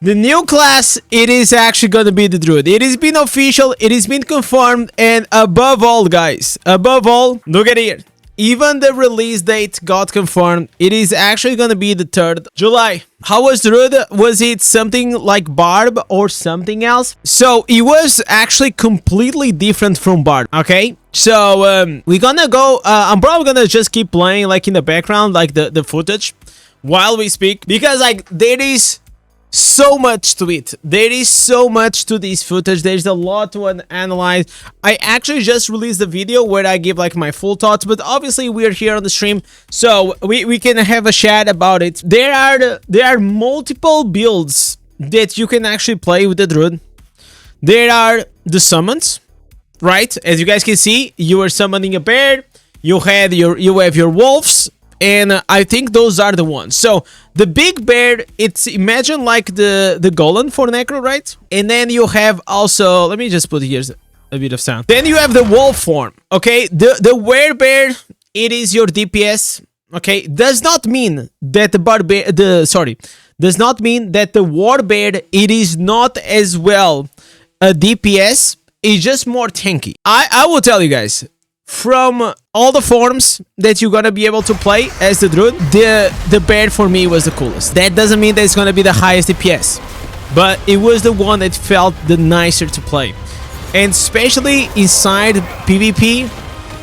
The new class, it is actually gonna be the Druid. It has been official, it has been confirmed, and above all, guys, above all, look at here. Even the release date got confirmed. It is actually gonna be the 3rd July. How was Druid? Was it something like Barb or something else? So it was actually completely different from Barb, okay? So we're gonna go, I'm probably gonna just keep playing like in the background, like the footage while we speak, because like there is so much to it. There is so much to this footage. There's a lot to analyze. I actually just released a video where I give like my full thoughts, but obviously we're here on the stream, so we can have a chat about it. There are multiple builds that you can actually play with the Druid. There are the summons, right? As you guys can see, you are summoning a bear. You have your wolves. And I think those are the ones. So the big bear, it's imagine like the golem for Necro, right? And then you have also, let me just put here a bit of sound. Then you have the wolf form, okay? The werebear, it is your DPS, okay? Does not mean that does not mean that the warbear, it is not as well a DPS. It's just more tanky. I will tell you guys, from all the forms that you're gonna be able to play as the Druid, the bear for me was the coolest. That doesn't mean that it's gonna be the highest DPS, but it was the one that felt the nicer to play. And especially inside PvP,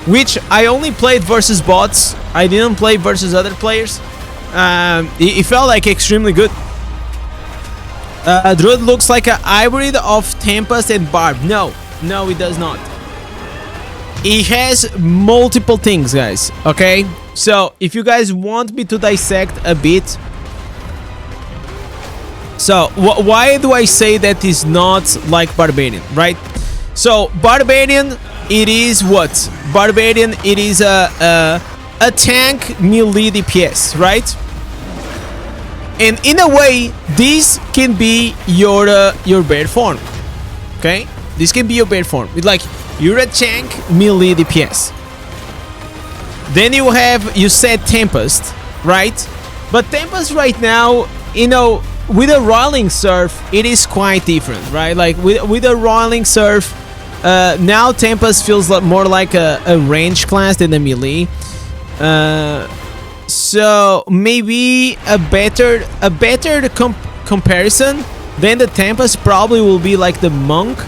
which I only played versus bots, I didn't play versus other players. It felt like extremely good. Druid looks like a hybrid of Tempest and Barb. No, it does not. It has multiple things, guys, okay? So if you guys want me to dissect a bit, so why do I say that is not like Barbarian, right? So Barbarian, it is what? Barbarian, it is a tank melee DPS, right? And in a way, this can be your bear form, okay? This can be your bear form. It's like you're a tank melee DPS. Then you said Tempest, right? But Tempest right now, you know, with a rolling surf, it is quite different, right? Like with a rolling surf, now Tempest feels more like a range class than a melee. So maybe a better comparison than the Tempest probably will be like the Monk.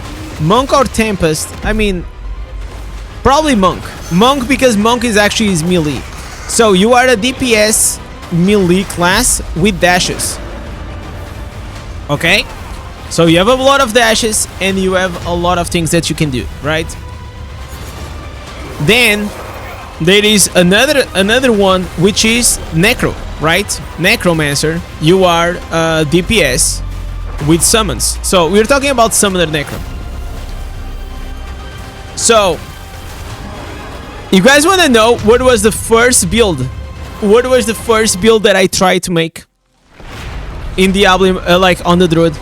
Monk or Tempest, I mean, probably Monk. Monk, because Monk is actually his melee. So you are a DPS melee class with dashes. Okay? So you have a lot of dashes and you have a lot of things that you can do, right? Then there is another one, which is Necro, right? Necromancer. You are DPS with summons. So we're talking about Summoner Necro. So, you guys want to know what was the first build? What was the first build that I tried to make in Diablo, like on the Druid?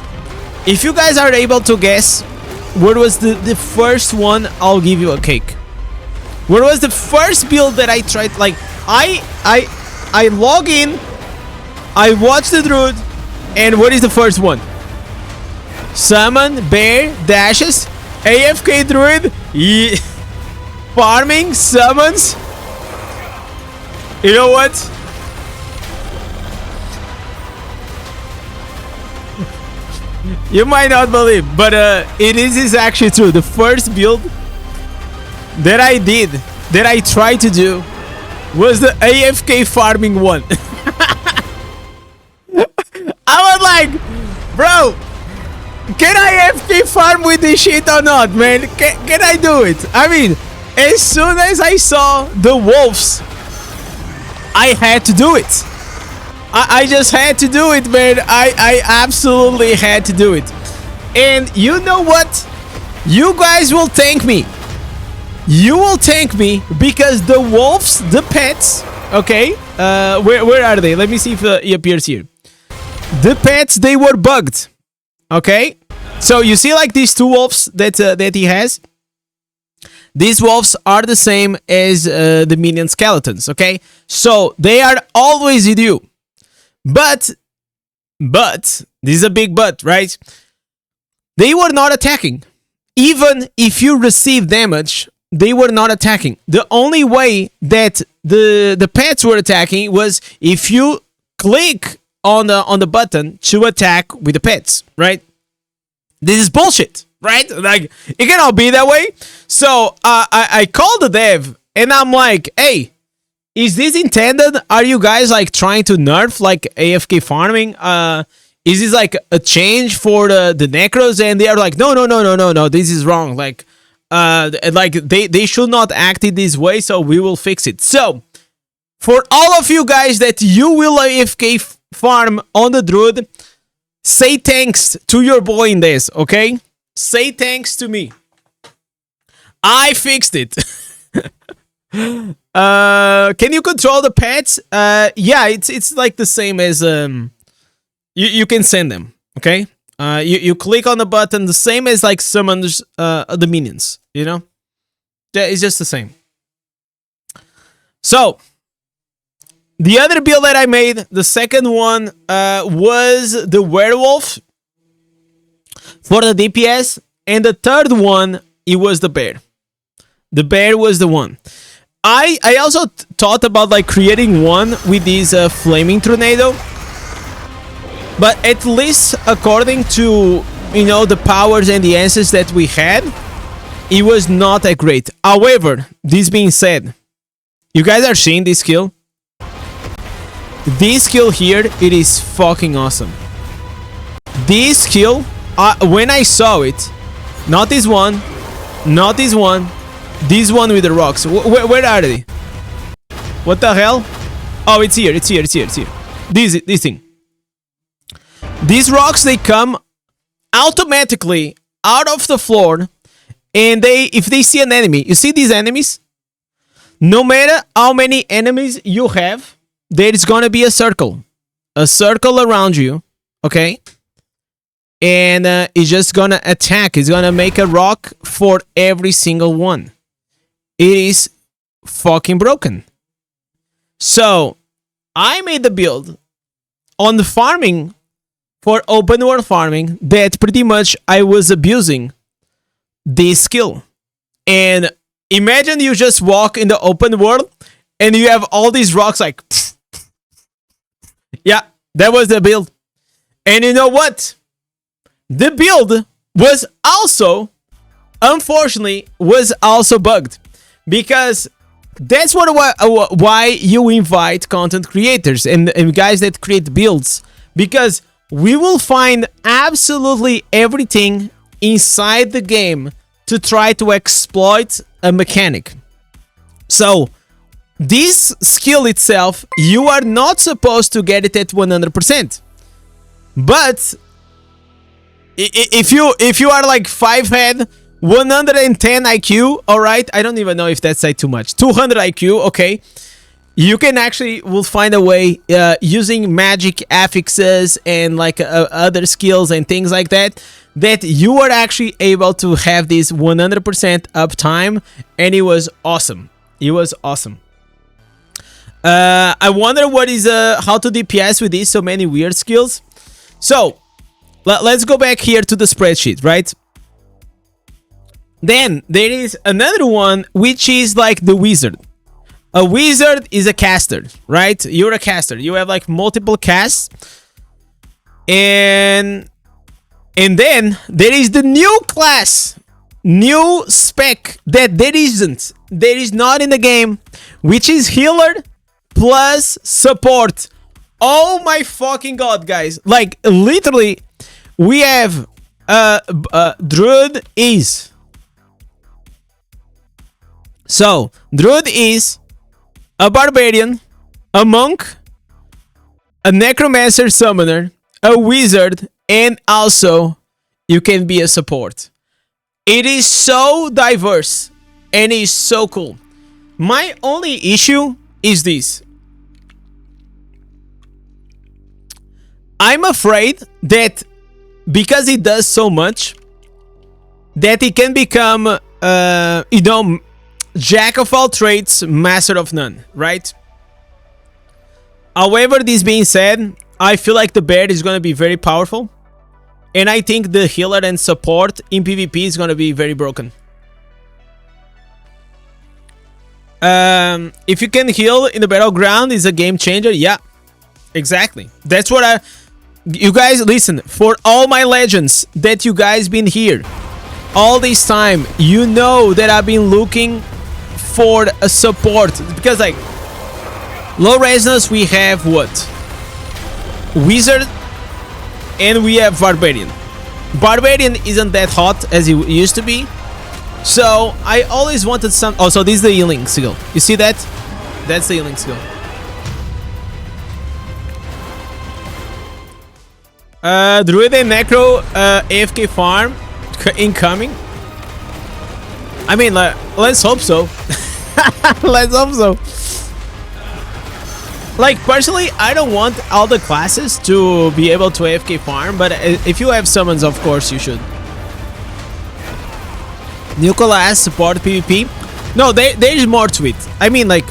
If you guys are able to guess what was the first one, I'll give you a cake. What was the first build that I tried? Like, I log in, I watch the Druid, and what is the first one? Summon, bear, dashes, AFK Druid, farming, summons. You know what? You might not believe, but it is actually true. The first build that I did, that I tried to do, was the AFK farming one. I was like, bro, can I AFK farm with this shit or not, man? Can I do it? I mean, as soon as I saw the wolves, I had to do it. I just had to do it, man. I absolutely had to do it. And you know what? You guys will thank me. You will thank me, because the wolves, the pets, okay? Where are they? Let me see if he appears here. The pets, they were bugged. Okay? So you see like these two wolves that he has? These wolves are the same as the minion skeletons, okay? So they are always with you. But But this is a big but, right? They were not attacking. Even if you receive damage, they were not attacking. The only way that the pets were attacking was if you click on the button to attack with the pets, right? This is bullshit, right? Like, it cannot be that way. So I called the dev and I'm like, hey, is this intended? Are you guys like trying to nerf like AFK farming? Is this like a change for the necros? And they are like, no, this is wrong. Like they should not act in this way, so we will fix it. So for all of you guys that you will AFK farm on the Druid, say thanks to your boy in this, okay? Say thanks to me. I fixed it. Can you control the pets? Yeah, it's like the same as you can send them, okay? You click on the button, the same as like summons the minions, you know? It's just the same. So the other build that I made, the second one, was the werewolf for the DPS, and the third one, it was the bear. The bear was the one. I also thought about like creating one with this flaming tornado, but at least according to, you know, the powers and the answers that we had, it was not that great. However, this being said, you guys are seeing this skill? This skill here, it is fucking awesome. This skill, when I saw it, not this one, not this one, this one with the rocks. Where are they? What the hell? Oh, it's here, it's here, it's here, it's here. This thing. These rocks, they come automatically out of the floor, and if they see an enemy, you see these enemies? No matter how many enemies you have, there is gonna be a circle around you, okay? And it's just gonna attack. It's gonna make a rock for every single one. It is fucking broken. So I made the build on the farming for open world farming that pretty much I was abusing this skill. And imagine you just walk in the open world and you have all these rocks like yeah, that was the build. And you know what? The build was also, unfortunately, was also bugged. Because that's why you invite content creators and guys that create builds. Because we will find absolutely everything inside the game to try to exploit a mechanic. So this skill itself, you are not supposed to get it at 100%. But if you are like 5 head, 110 IQ, alright, I don't even know if that's like too much, 200 IQ, okay, you can actually will find a way using magic affixes and like other skills and things like that, that you are actually able to have this 100% uptime, and it was awesome. It was awesome. I wonder what is how to DPS with these so many weird skills. So let's go back here to the spreadsheet, right? Then there is another one, which is like the wizard. A wizard is a caster, right? You're a caster. You have like multiple casts. And then there is the new class, new spec that there is not in the game, which is healer plus support. Oh my fucking god, guys. Like literally we have Druid is. So Druid is a barbarian, a monk, a necromancer summoner, a wizard, and also you can be a support. It is so diverse and it is so cool. My only issue is this. I'm afraid that because it does so much, that it can become, you know, jack of all trades, master of none, right? However, this being said, I feel like the bear is going to be very powerful. And I think the healer and support in PvP is going to be very broken. If you can heal in the battleground, is a game changer. Yeah, exactly. That's what you guys, listen, for all my legends that you guys been here all this time, you know that I've been looking for a support. Because like, low resonance, we have what? Wizard, and we have Barbarian. Barbarian isn't that hot as it used to be. So I always wanted some. Oh, so this is the healing skill. You see that? That's the healing skill. Druid and Necro AFK farm incoming. I mean, let's hope so. Let's hope so. Like, personally, I don't want all the classes to be able to AFK farm, but if you have summons, of course you should. New class support PvP. No, there's more to it. I mean, like,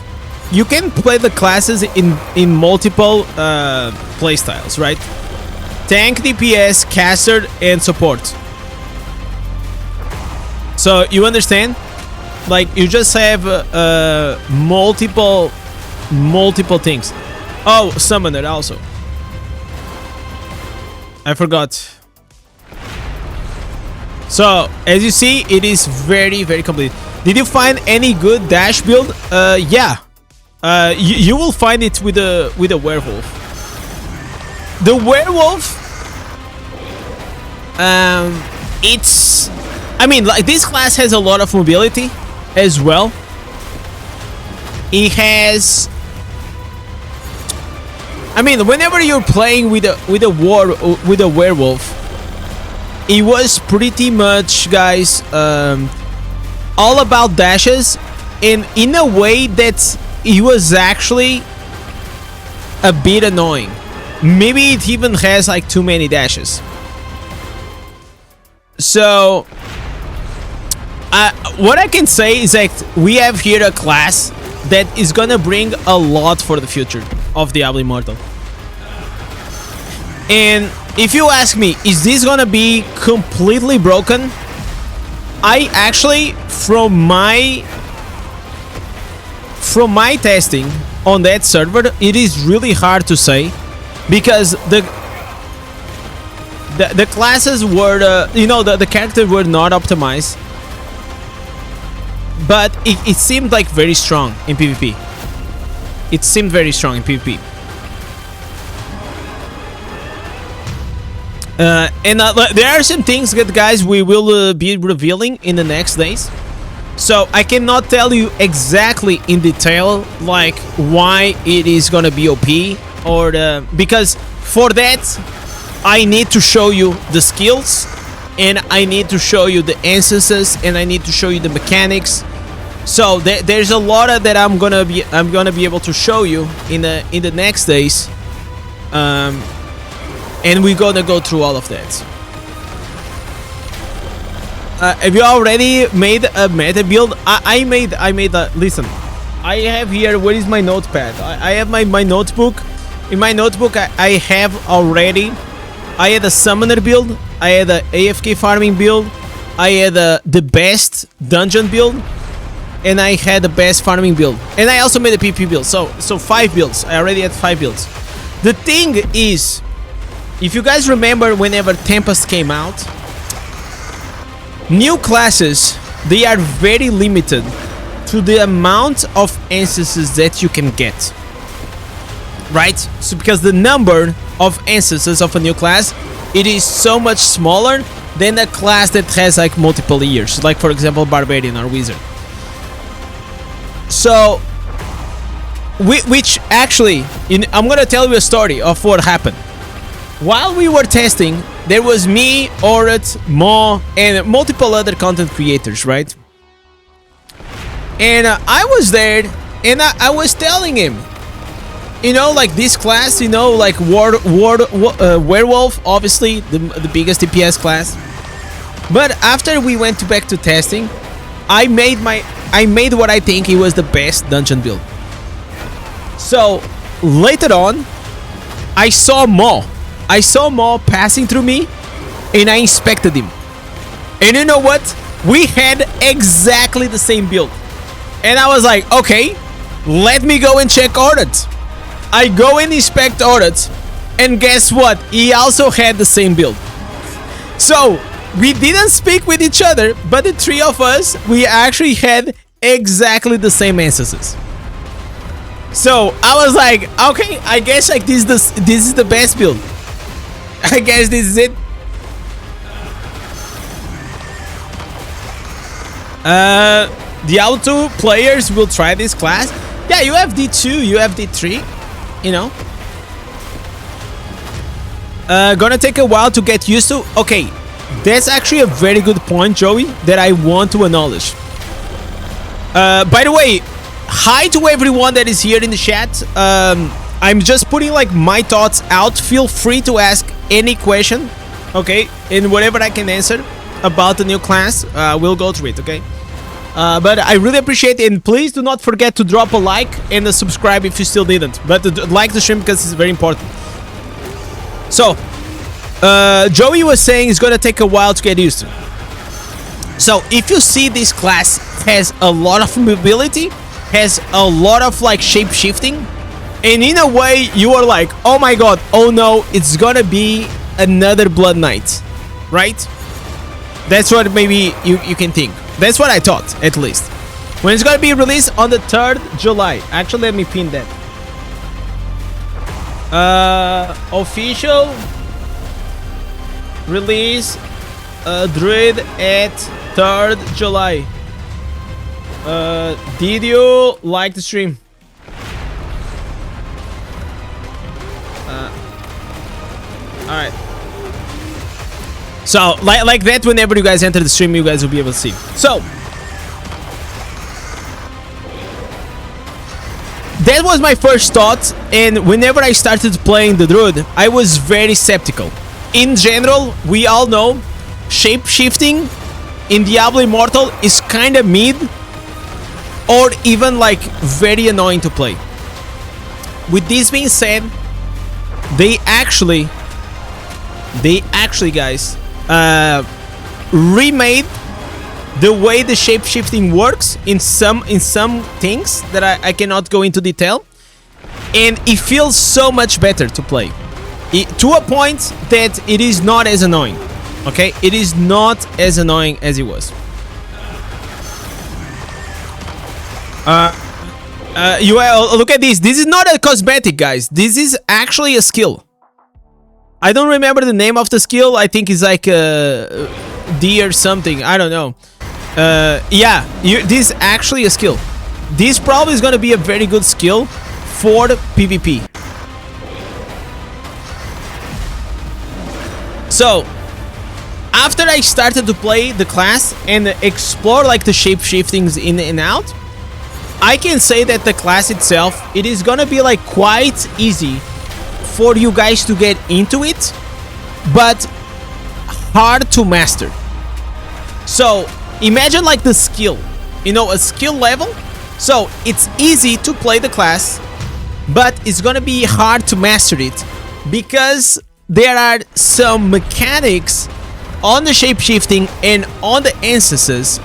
you can play the classes in multiple playstyles, right? Tank, DPS, caster, and support. So you understand? Like, you just have multiple things. Oh, summoner also. I forgot. So, as you see, it is very, very complete. Did you find any good dash build? Yeah. You will find it with a werewolf. The werewolf, it's, I mean, like, this class has a lot of mobility as well. It has, I mean, whenever you're playing with a werewolf, it was pretty much, guys, all about dashes, and in a way that it was actually a bit annoying. Maybe it even has like too many dashes. So what I can say is that we have here a class that is gonna bring a lot for the future of Diablo Immortal. And if you ask me, is this gonna be completely broken? I actually, from my testing on that server, it is really hard to say, because the classes were, you know, the characters were not optimized, but it seemed like very strong in PvP. It seemed very strong in PvP. And there are some things that, guys, we will be revealing in the next days. So I cannot tell you exactly in detail, like, why it is gonna be OP, or because for that I need to show you the skills, and I need to show you the instances, and I need to show you the mechanics. So there's a lot of that I'm gonna be able to show you in the next days. And we're gonna go through all of that. Have you already made a meta build? I made a, listen, I have here, where is my notepad? I have my notebook. In my notebook, I have already, I had a summoner build, I had a AFK farming build, I had the best dungeon build, and I had the best farming build. And I also made a PP build, so 5 builds. I already had 5 builds. The thing is, if you guys remember, whenever Tempest came out, new classes, they are very limited to the amount of instances that you can get, right? So because the number of instances of a new class, it is so much smaller than a class that has like multiple years, like for example Barbarian or Wizard. So which actually, I'm gonna tell you a story of what happened. While we were testing, there was me, Oret, Mo, and multiple other content creators, right? And I was there, and I was telling him, you know, like this class, you know, like Werewolf, obviously the biggest DPS class. But after we went back to testing, I made what I think it was the best dungeon build. So later on, I saw Maw. I saw Maw passing through me, and I inspected him. And you know what? We had exactly the same build. And I was like, okay, let me go and check Audit. I go and inspect Audit, and guess what? He also had the same build. So, we didn't speak with each other, but the three of us, we actually had exactly the same ancestors. So, I was like, okay, I guess like this is the best build. I guess this is it. Diablo 2 players will try this class. Yeah, you have D2, you have D3, you know. Gonna take a while to get used to. Okay, that's actually a very good point, Joey, that I want to acknowledge. By the way, hi to everyone that is here in the chat. I'm just putting like my thoughts out. Feel free to ask any question, okay, and whatever I can answer about the new class, we'll go through it, okay. But I really appreciate it, and please do not forget to drop a like and a subscribe if you still didn't. But like the stream because it's very important. So, Joey was saying it's gonna take a while to get used to. So, if you see this class has a lot of mobility, has a lot of like shape shifting, and in a way you are like, oh my god, oh no, it's gonna be another Blood Knight, right? That's what maybe you can think. That's what I thought, at least. When it's gonna be released on the 3rd July. Actually, let me pin that. Official release Druid at 3rd July. Did you like the stream? Alright. So, like that, whenever you guys enter the stream, you guys will be able to see. So, that was my first thought, and whenever I started playing the Druid, I was very skeptical. In general, we all know, shape-shifting in Diablo Immortal is kinda mid, or even like very annoying to play. With this being said, they actually guys, remade the way the shape-shifting works in some things that I cannot go into detail, and it feels so much better to play. To a point that it is not as annoying. Okay, it is not as annoying as it was. Look at this. This is not a cosmetic, guys. This is actually a skill. I don't remember the name of the skill. I think it's like D or something. I don't know. Yeah, this is actually a skill. This probably is going to be a very good skill for the PvP. So, after I started to play the class and explore like the shape-shiftings in and out, I can say that the class itself, it is going to be like quite easy for you guys to get into it, but hard to master. So imagine like the skill, you know, a skill level. So it's easy to play the class, but it's gonna be hard to master it because there are some mechanics on the shape-shifting and on the instances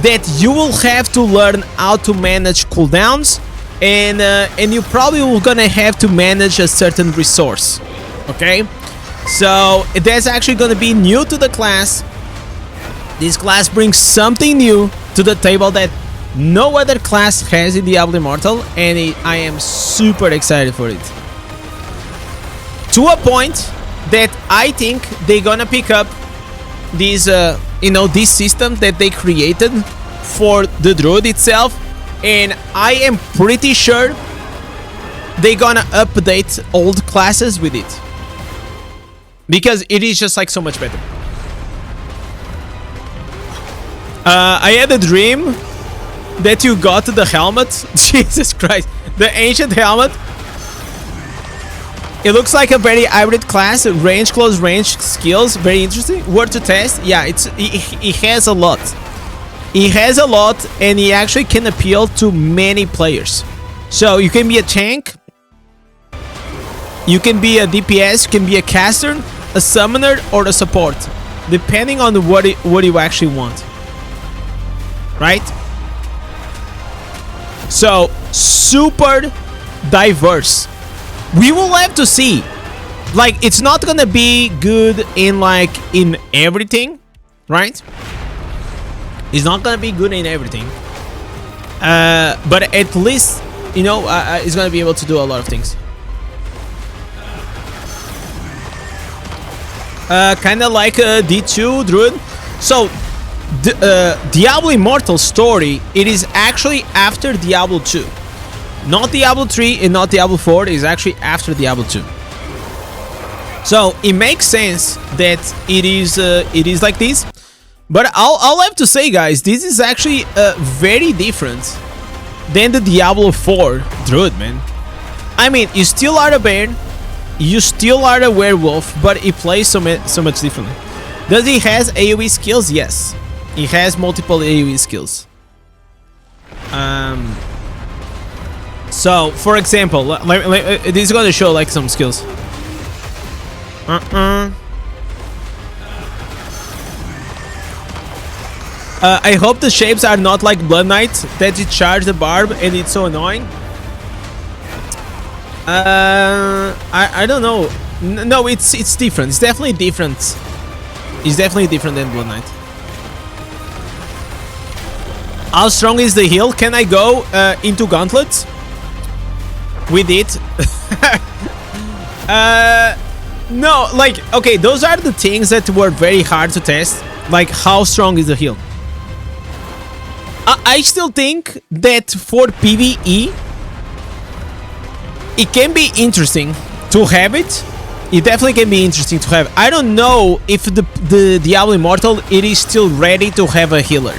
that you will have to learn how to manage cooldowns, and you probably will gonna have to manage a certain resource. Okay, so that's actually gonna be new to the class. This class brings something new to the table that no other class has in Diablo Immortal, and I am super excited for it. To a point that I think they're gonna pick up these, you know, this system that they created for the Druid itself, and I am pretty sure they're gonna update old classes with it because it is just like so much better. I had a dream that you got the helmet. Jesus Christ, the ancient helmet. It looks like a very hybrid class, range, close range skills, very interesting. Worth to test. Yeah, it has a lot. It has a lot, and it actually can appeal to many players. So you can be a tank. You can be a DPS, you can be a caster, a summoner, or a support, depending on what you actually want. Right? So, super diverse. We will have to see. Like, it's not gonna be good in everything, right? It's not gonna be good in everything. But at least, you know, it's gonna be able to do a lot of things. Kind of like D2 Druid. So, Diablo Immortal story, it is actually after Diablo 2. Not Diablo 3 and not Diablo 4, it is actually after Diablo 2. So, it makes sense that it is like this. But I'll have to say, guys, this is actually very different than the Diablo 4 Druid, man. I mean, you still are a bear, you still are a werewolf, but it plays so much differently. Does he has AoE skills? Yes. He has multiple AoE skills. So, for example, this is going to show like some skills. I hope the shapes are not like Blood Knight, that you charge the barb and it's so annoying. I don't know. No, it's different. It's definitely different. It's definitely different than Blood Knight. How strong is the heal? Can I go into gauntlets with it? No, like, okay, those are the things that were very hard to test. Like, how strong is the heal? I still think that for PvE, it can be interesting to have it. It definitely can be interesting to have. I don't know if the Diablo Immortal, it is still ready to have a healer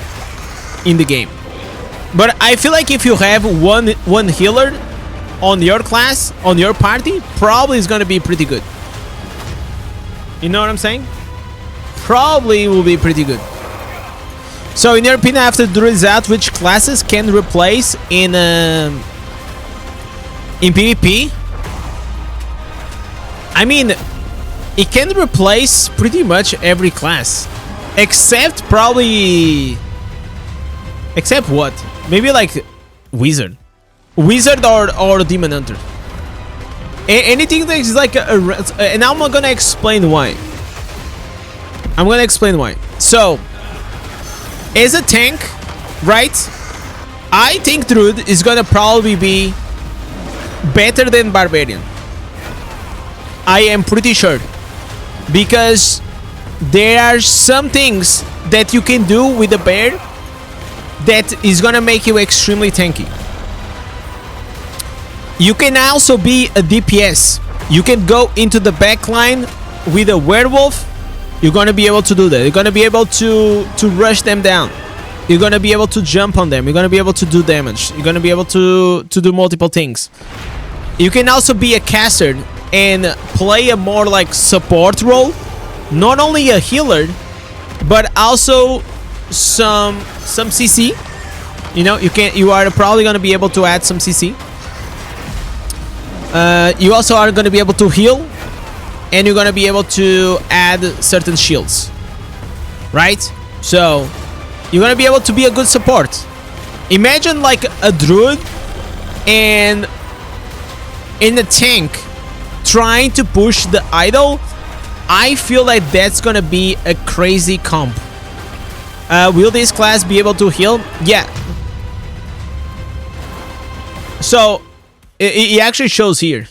in the game. But I feel like if you have one healer on your class, on your party, probably is gonna be pretty good. You know what I'm saying? Probably will be pretty good. So in your opinion, after Druid is out, which classes can replace in PvP? I mean, it can replace pretty much every class, except probably, except what? Maybe like Wizard or Demon Hunter. Anything that is like and I'm gonna explain why. I'm gonna explain why. So, as a tank, right? I think Druid is gonna probably be better than Barbarian. I am pretty sure, because there are some things that you can do with the bear that is gonna make you extremely tanky. You can also be a DPS. You can go into the backline with a werewolf. You're gonna be able to do that. You're gonna be able to rush them down. You're gonna be able to jump on them. You're gonna be able to do damage. You're gonna be able to do multiple things. You can also be a caster and play a more like support role. Not only a healer, but also some CC. You know, you are probably gonna be able to add some CC. You also are gonna be able to heal, and you're gonna be able to add certain shields, right? So you're gonna be able to be a good support. Imagine like a druid and in a tank trying to push the idol. I feel like that's gonna be a crazy comp. Will this class be able to heal? Yeah. So it actually shows here.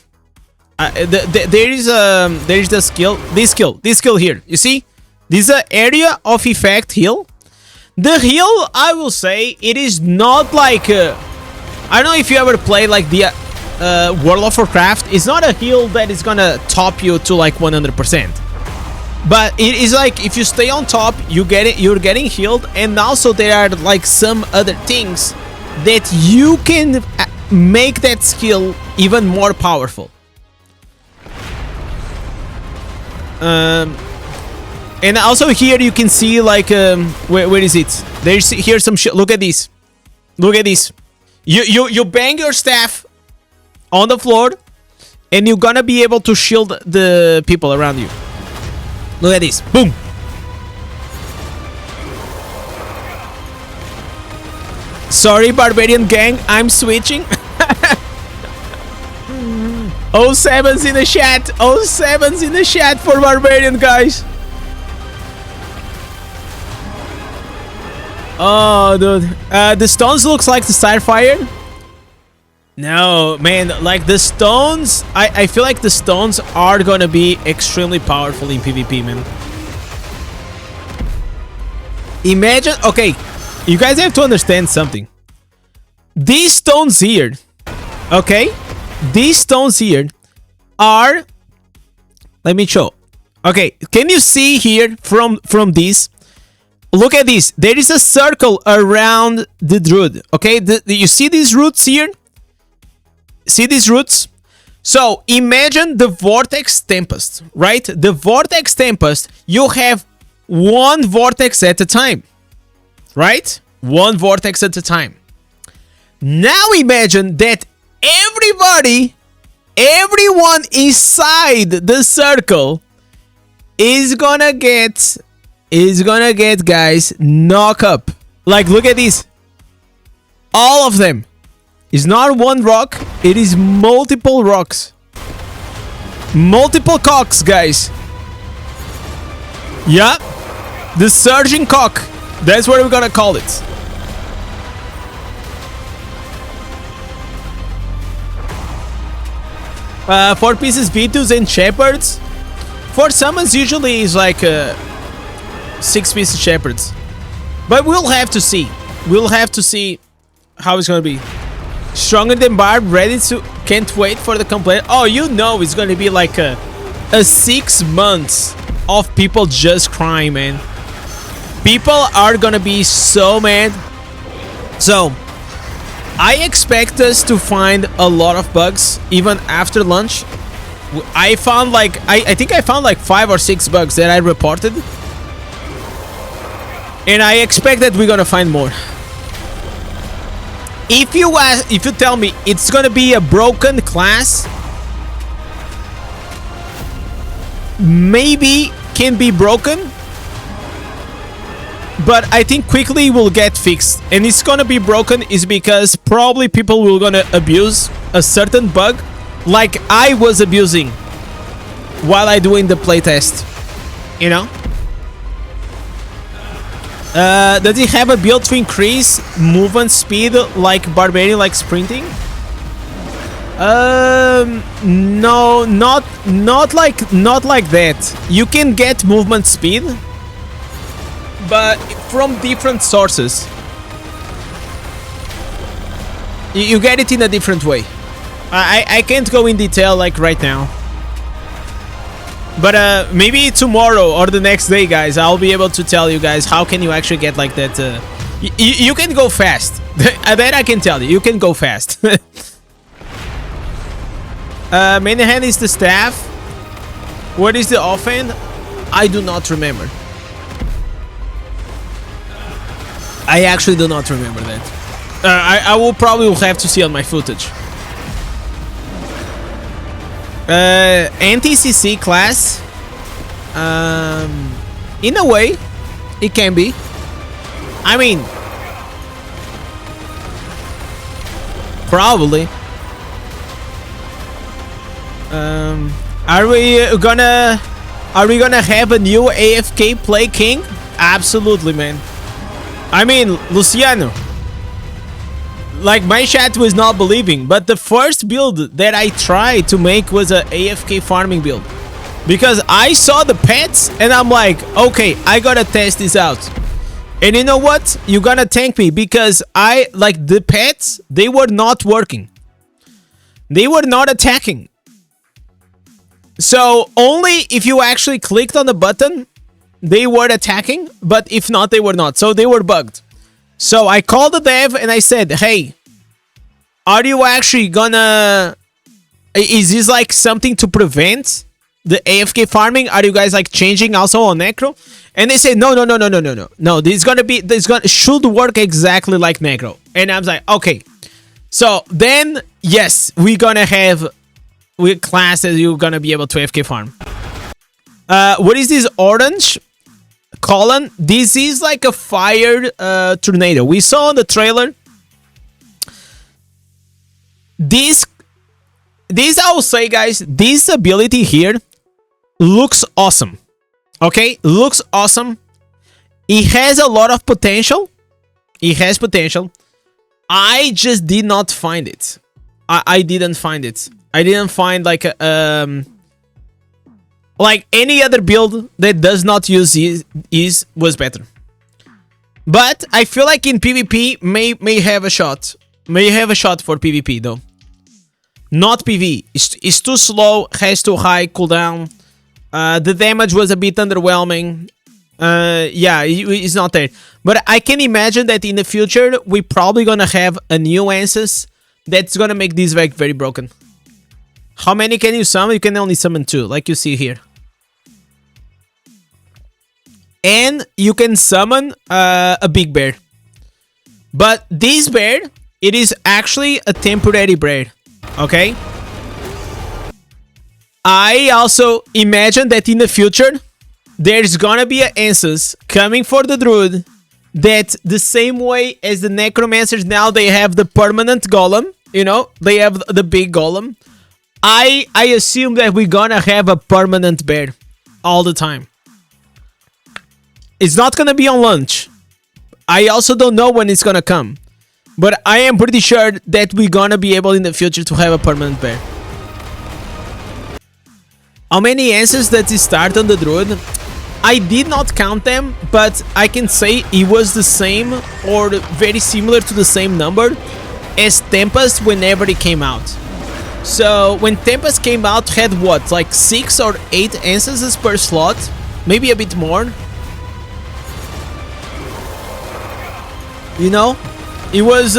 There is the skill. This skill here. You see, this is an area of effect heal. The heal, I will say, it is not like I don't know if you ever played like the World of Warcraft. It's not a heal that is gonna top you to like 100%. But it is like if you stay on top, you get it. You're getting healed, and also there are like some other things that you can make that skill even more powerful. And also here you can see like where is it? There's here some shit. Look at this. Look at this. You bang your staff on the floor, and you're gonna be able to shield the people around you. Look at this. Boom. Sorry, Barbarian Gang, I'm switching. 07's in the chat. 07's in the chat for Barbarian, guys. Oh, dude. The stones looks like the Starfire. No, man, like the stones, I feel like the stones are gonna be extremely powerful in PvP, man. Imagine, okay, you guys have to understand something. These stones here, okay, these stones here are, let me show. Okay, can you see here from this? Look at this. There is a circle around the Druid, okay? You see these roots here? See these roots? So imagine the Vortex Tempest, right? The Vortex Tempest, you have one vortex at a time, right? One vortex at a time. Now imagine that everyone inside the circle is gonna get, guys, knock up. Like, look at this. All of them. It's not one rock, it is multiple rocks. Multiple cocks, guys. Yeah. The surging cock. That's what we're gonna call it. Four pieces V2s and shepherds. For summons usually is like 6 pieces shepherds. But we'll have to see. We'll have to see how it's gonna be. Stronger than Barb, ready to, can't wait for the complaint. Oh, you know it's gonna be like a 6 months of people just crying, man. People are gonna be so mad. So I expect us to find a lot of bugs even after lunch. I found like I think I found like 5 or 6 bugs that I reported, and I expect that we're gonna find more. If you tell me it's gonna be a broken class, maybe can be broken, but I think quickly will get fixed. And it's gonna be broken is because probably people will gonna abuse a certain bug, like I was abusing while I doing the playtest, you know. Does he have a build to increase movement speed like Barbarian, like sprinting? No, not like that. You can get movement speed, but from different sources. You get it in a different way. I can't go in detail like right now. But maybe tomorrow or the next day, guys, I'll be able to tell you guys how can you actually get like that. You can go fast. That I can tell you. You can go fast. Main hand is the staff. What is the offhand? I do not remember. I actually do not remember that. I will probably have to see on my footage. Anti-CC class, in a way it can be. I mean, probably. Are we gonna have a new AFK play king? Absolutely, man. I mean, Luciano, like, my chat was not believing, but the first build that I tried to make was a AFK farming build, because I saw the pets and I'm like, okay, I gotta test this out. And you know what? You're gonna thank me, because I like the pets, they were not working, they were not attacking. So only if you actually clicked on the button they were attacking, but if not, they were not. So they were bugged. So I called the dev and I said, hey, are you actually gonna... Is this like something to prevent the AFK farming? Are you guys like changing also on Necro? And they said, no. No, should work exactly like Necro. And I was like, okay. So then, yes, we're gonna have with class that you're gonna be able to AFK farm. What is this orange column? This is like a fire tornado. We saw in the trailer. This I will say, guys, this ability here looks awesome. Okay, looks awesome. It has a lot of potential. It has potential. I just did not find it. I didn't find it. I didn't find like any other build that does not use is was better. But I feel like in PvP may have a shot. May have a shot for PvP though. Not PV. It's too slow, has too high cooldown. The damage was a bit underwhelming. Yeah, it's not there. But I can imagine that in the future, we're probably gonna have a new Ansys that's gonna make this React very broken. How many can you summon? You can only summon 2, like you see here. And you can summon a big bear. But this bear, it is actually a temporary bear. Okay? I also imagine that in the future, there's gonna be an Ansys coming for the Druid that the same way as the Necromancers now they have the permanent golem, you know, they have the big golem. I assume that we're gonna have a permanent bear all the time. It's not gonna be on launch. I also don't know when it's gonna come. But I am pretty sure that we're gonna be able in the future to have a permanent bear. How many answers does it start on the Druid? I did not count them, but I can say it was the same or very similar to the same number as Tempest whenever it came out. So when Tempest came out, had what, like 6 or 8 instances per slot, maybe a bit more. You know, it was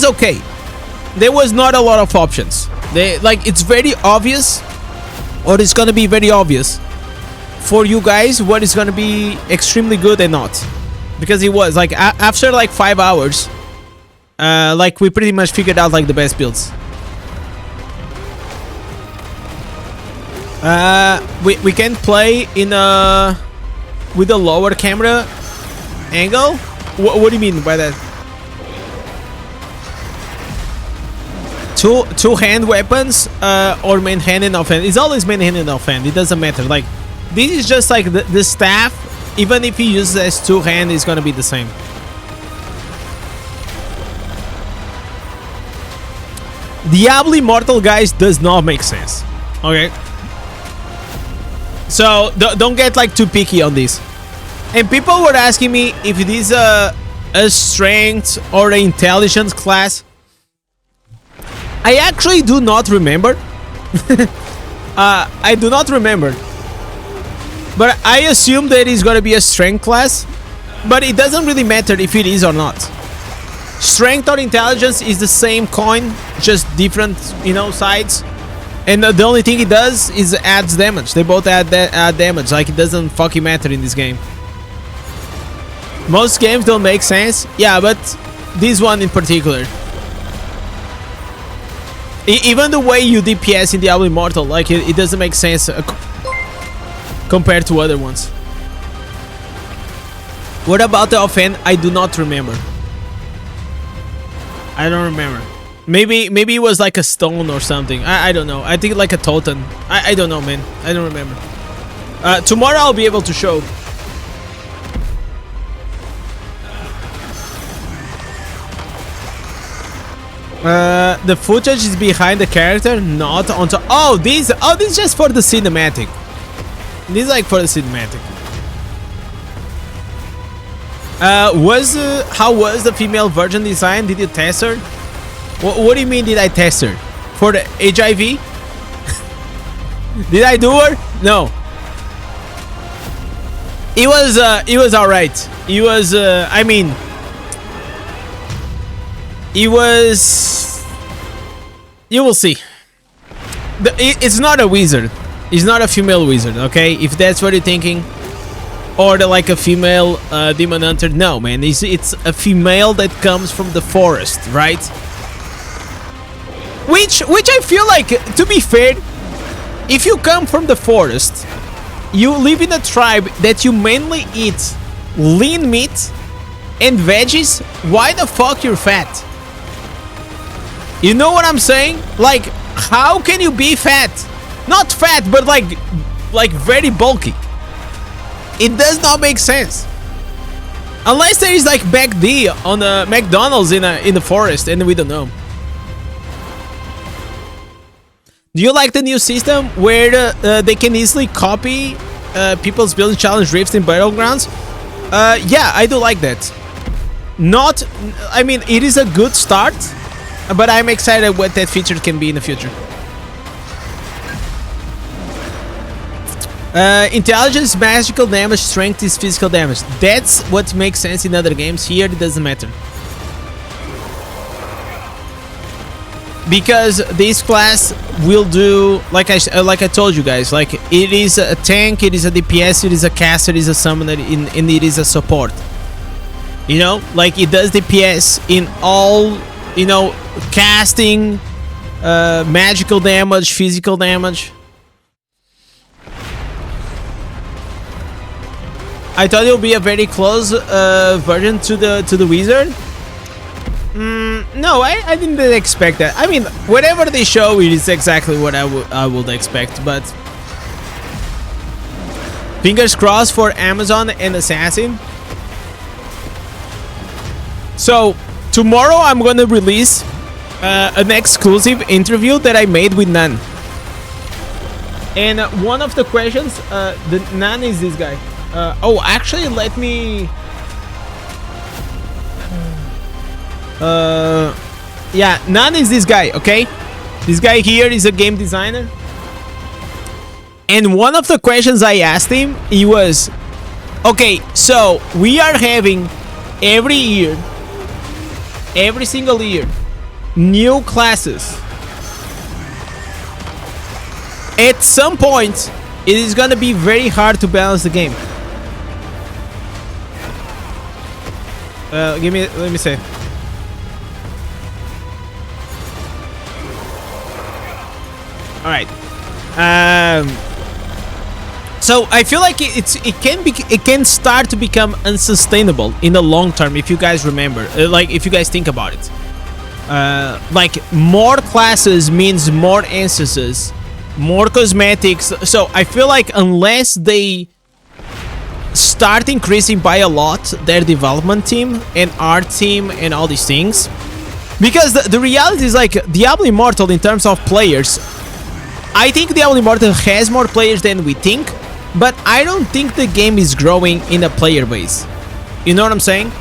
okay. There was not a lot of options. It's very obvious, or it's gonna be very obvious for you guys what is gonna be extremely good and not, because it was like after like 5 hours, like we pretty much figured out like the best builds. We can play in with a lower camera angle. What do you mean by that? Two hand weapons or main hand and offhand. It's always main hand and offhand. It doesn't matter. Like this is just like the staff. Even if he uses as 2 hand, it's gonna be the same. Diablo Immortal, guys, does not make sense. Okay. So don't get like too picky on this. And people were asking me if it is a strength or an intelligence class. I actually do not remember. I do not remember. But I assume that it's gonna be a strength class. But it doesn't really matter if it is or not. Strength or intelligence is the same coin, just different, you know, sides. And the only thing it does is adds damage. They both add damage. Like it doesn't fucking matter in this game. Most games don't make sense. Yeah, but this one in particular. Even the way you DPS in Diablo Immortal, like it doesn't make sense compared to other ones. What about the offhand? I do not remember. I don't remember. Maybe it was like a stone or something. I don't know. I think like a totem. I don't know, man. I don't remember. Tomorrow I'll be able to show. The footage is behind the character, not on top. Oh, this is just for the cinematic. This is like for the cinematic. How was the female virgin design? Did you test her? What do you mean did I test her? For the HIV? Did I do her? No. It was alright. It was I mean, it was, you will see. It's not a wizard. It's not a female wizard, okay? If that's what you're thinking. Or like a female demon hunter. No, man. It's a female that comes from the forest, right? Which I feel like, to be fair, if you come from the forest, you live in a tribe that you mainly eat lean meat and veggies, why the fuck you're fat? You know what I'm saying? Like, how can you be fat? Not fat, but like very bulky. It does not make sense. Unless there is like McD on a McDonald's in the forest, and we don't know. Do you like the new system where they can easily copy people's building challenge rifts in battlegrounds? Yeah, I do like that. I mean, it is a good start, but I'm excited what that feature can be in the future. Intelligence, magical damage, strength is physical damage. That's what makes sense in other games. Here it doesn't matter. Because this class will do, like I told you guys, like it is a tank, it is a DPS, it is a caster, it is a summoner, and it is a support. You know, like it does DPS in all, you know, casting, magical damage, physical damage. I thought it would be a very close version to the wizard. No, I didn't expect that. I mean, whatever they show, it is exactly what I would expect. But fingers crossed for Amazon and Assassin. So tomorrow I'm gonna release an exclusive interview that I made with Nan. And one of the questions, the Nan is this guy. Oh, actually, let me. Yeah, Nan is this guy, okay? This guy here is a game designer. And one of the questions I asked him, he was, okay, so we are having every year, every single year, new classes. At some point, it is gonna be very hard to balance the game. Let me see. All right. So I feel like it can start to become unsustainable in the long term, if you guys remember, like if you guys think about it. Like more classes means more instances, more cosmetics. So I feel like unless they start increasing by a lot their development team and art team and all these things, because the reality is like Diablo Immortal in terms of players, I think Diablo Immortal has more players than we think, but I don't think the game is growing in a player base. You know what I'm saying?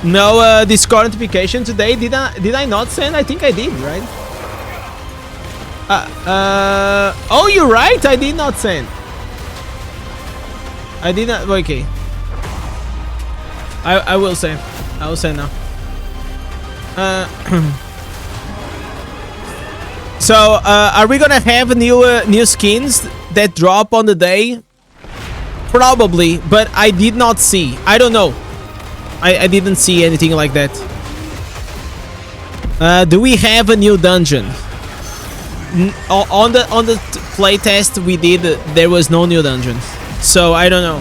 No Discord notification today. Did I not send? I think I did, right? Oh, you're right. I did not send. I did not. Okay. I will send. I will send now. So, are we gonna have new skins that drop on the day? Probably, but I did not see. I don't know. I didn't see anything like that. Do we have a new dungeon? On the playtest we did, there was no new dungeon. So I don't know.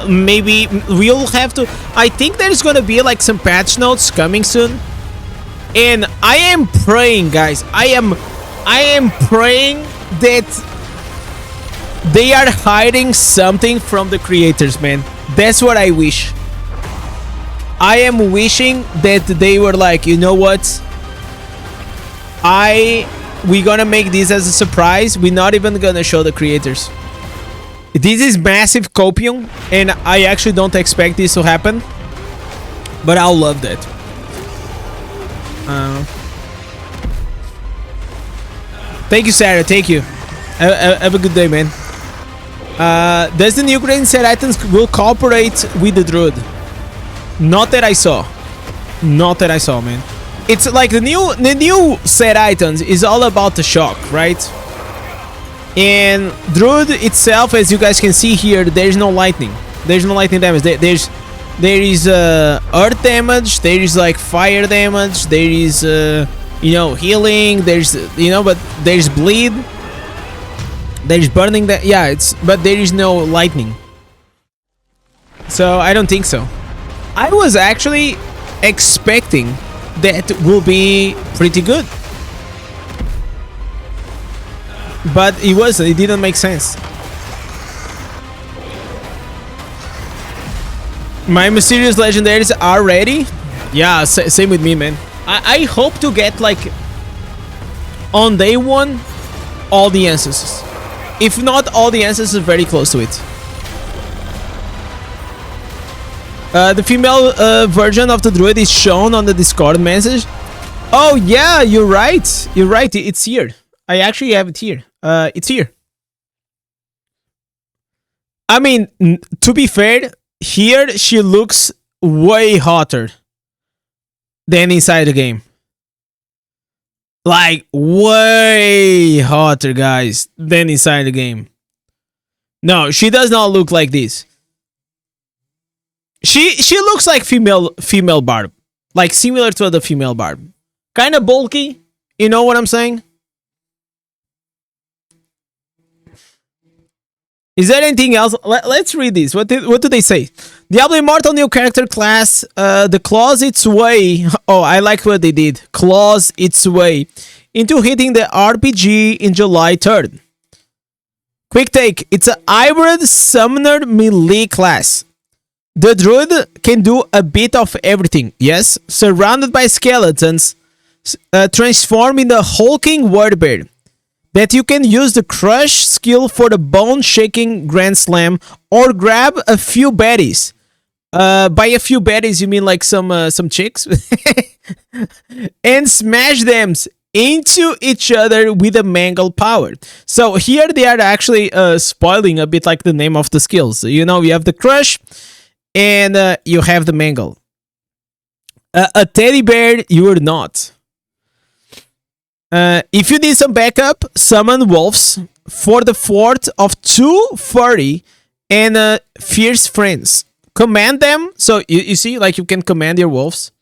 Maybe we'll have to. I think there's gonna be like some patch notes coming soon. And I am praying, guys. I am praying that they are hiding something from the creators, man. That's what I wish. I am wishing that they were like, you know what? We're gonna make this as a surprise. We're not even gonna show the creators. This is massive copium, and I actually don't expect this to happen. But I'll love that. Thank you, Sarah. Thank you. Have a good day, man. Does the new grain set items will cooperate with the Druid? Not that I saw. Not that I saw, man. It's like the new set items is all about the shock, right? And Druid itself, as you guys can see here, there's no lightning. There's no lightning damage. There is earth damage. There is like fire damage. There is you know, healing. There's, you know, but there's bleed. There's burning. That, yeah, it's, but there is no lightning. So I don't think so. I was actually expecting that will be pretty good, but it wasn't. It didn't make sense. My mysterious legendaries are ready. Yeah, same with me, man. I hope to get, like, on day one, all the ancestors. If not all the ancestors, very close to it. The female version of the druid is shown on the Discord message. Oh yeah, you're right. You're right. It's here. I actually have it here. It's here. I mean, to be fair, here she looks way hotter than inside the game. Like, way hotter, guys, than inside the game. No, she does not look like this. She looks like female barb. Like, similar to the female barb. Kind of bulky. You know what I'm saying? Is there anything else? Let's read this. What do they say? Diablo Immortal new character class. The claws its way. Oh, I like what they did. Claws its way into hitting the RPG in July 3rd. Quick take. It's a hybrid summoner melee class. The druid can do a bit of everything. Yes, surrounded by skeletons, transform in the hulking warbear. That you can use the crush skill for the bone shaking grand slam, or grab a few baddies. By a few baddies you mean like some chicks, and smash them into each other with a mangle power. So here they are actually spoiling a bit like the name of the skills. You know, you have the crush, and you have the mangle. A teddy bear, you are not. If you need some backup, summon wolves for the fort of 2 furry and fierce friends. Command them, so you see, like, you can command your wolves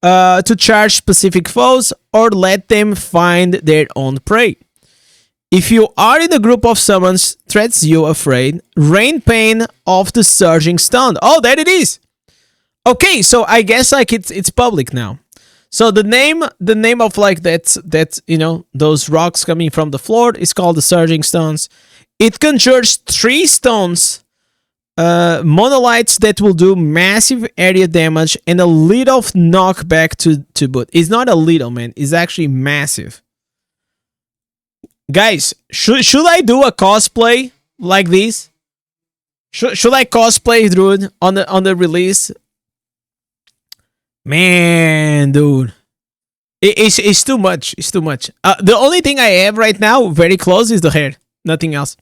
to charge specific foes or let them find their own prey. If you are in a group of summons threats you afraid, rain pain of the surging stone. Oh, there it is. Okay, so I guess like it's public now. So the name of like that you know, those rocks coming from the floor is called the Surging Stones. It conjures 3 stones, monolites that will do massive area damage and a little knockback to boot. It's not a little, man. It's actually massive. Guys, should I do a cosplay like this? Should I cosplay Druid on the release? Man, dude, it's too much. It's too much. The only thing I have right now, very close, is the hair. Nothing else.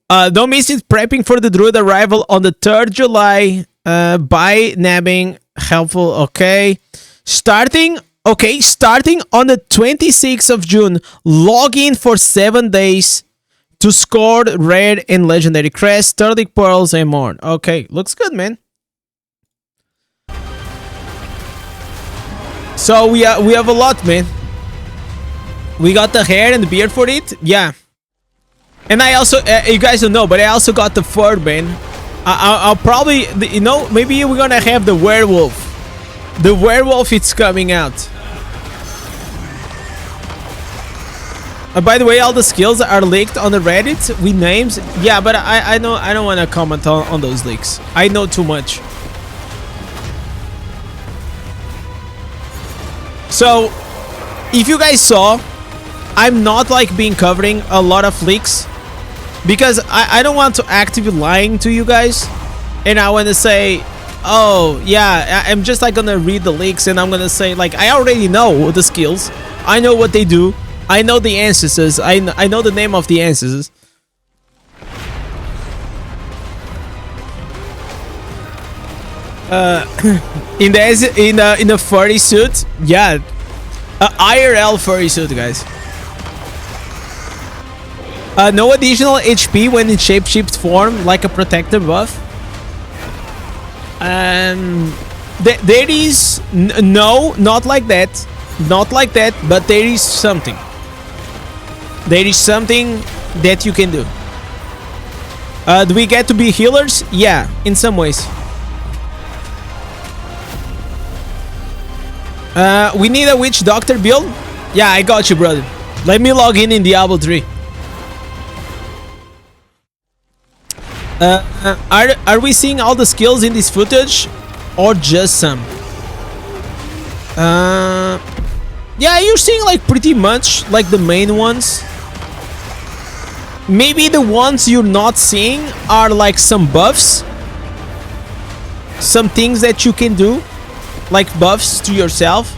Don't miss it. Prepping for the Druid arrival on the 3rd July. By nabbing helpful. Okay, starting on the 26th of June. Log in for 7 days to score rare and legendary crests, sturdy pearls, and more. Okay, looks good, man. So we have a lot, man. We got the hair and the beard for it, yeah. And I also, you guys don't know, but I also got the fur, man. I'll probably, you know, maybe we're gonna have the werewolf. The werewolf, it's coming out. By the way, all the skills are leaked on the Reddit with names. Yeah, but I don't want to comment on those leaks. I know too much. So, if you guys saw, I'm not like being covering a lot of leaks because I don't want to actively lying to you guys, and I want to say, oh yeah, I'm just like gonna read the leaks and I'm gonna say like I already know the skills, I know what they do, I know the ancestors, I know the name of the ancestors. In a furry suit, yeah, IRL furry suit, guys. No additional HP when in shapeshift form, like a protector buff. There is no, not like that, not like that, but there is something. There is something that you can do. Do we get to be healers? Yeah, in some ways. We need a witch doctor build. Yeah, I got you, brother. Let me log in Diablo 3. Are we seeing all the skills in this footage, or just some? Yeah, you're seeing like pretty much like the main ones. Maybe the ones you're not seeing are like some buffs, some things that you can do, like buffs to yourself.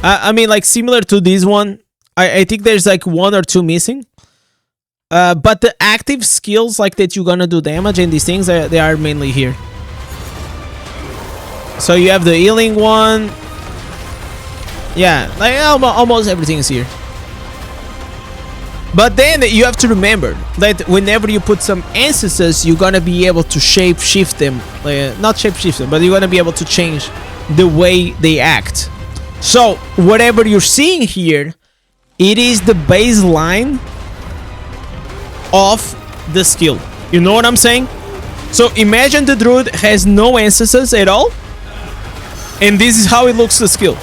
I mean, like similar to this one. I think there's like 1 or 2 missing. But the active skills like that you're gonna do damage and these things, they are mainly here. So you have the healing one. Yeah, like almost everything is here. But then you have to remember that whenever you put some instances, you're gonna be able to shape shift them. Not shape shift them, but you're gonna be able to change the way they act. So whatever you're seeing here, it is the baseline of the skill. You know what I'm saying? So imagine the druid has no instances at all, and this is how it looks, the skill.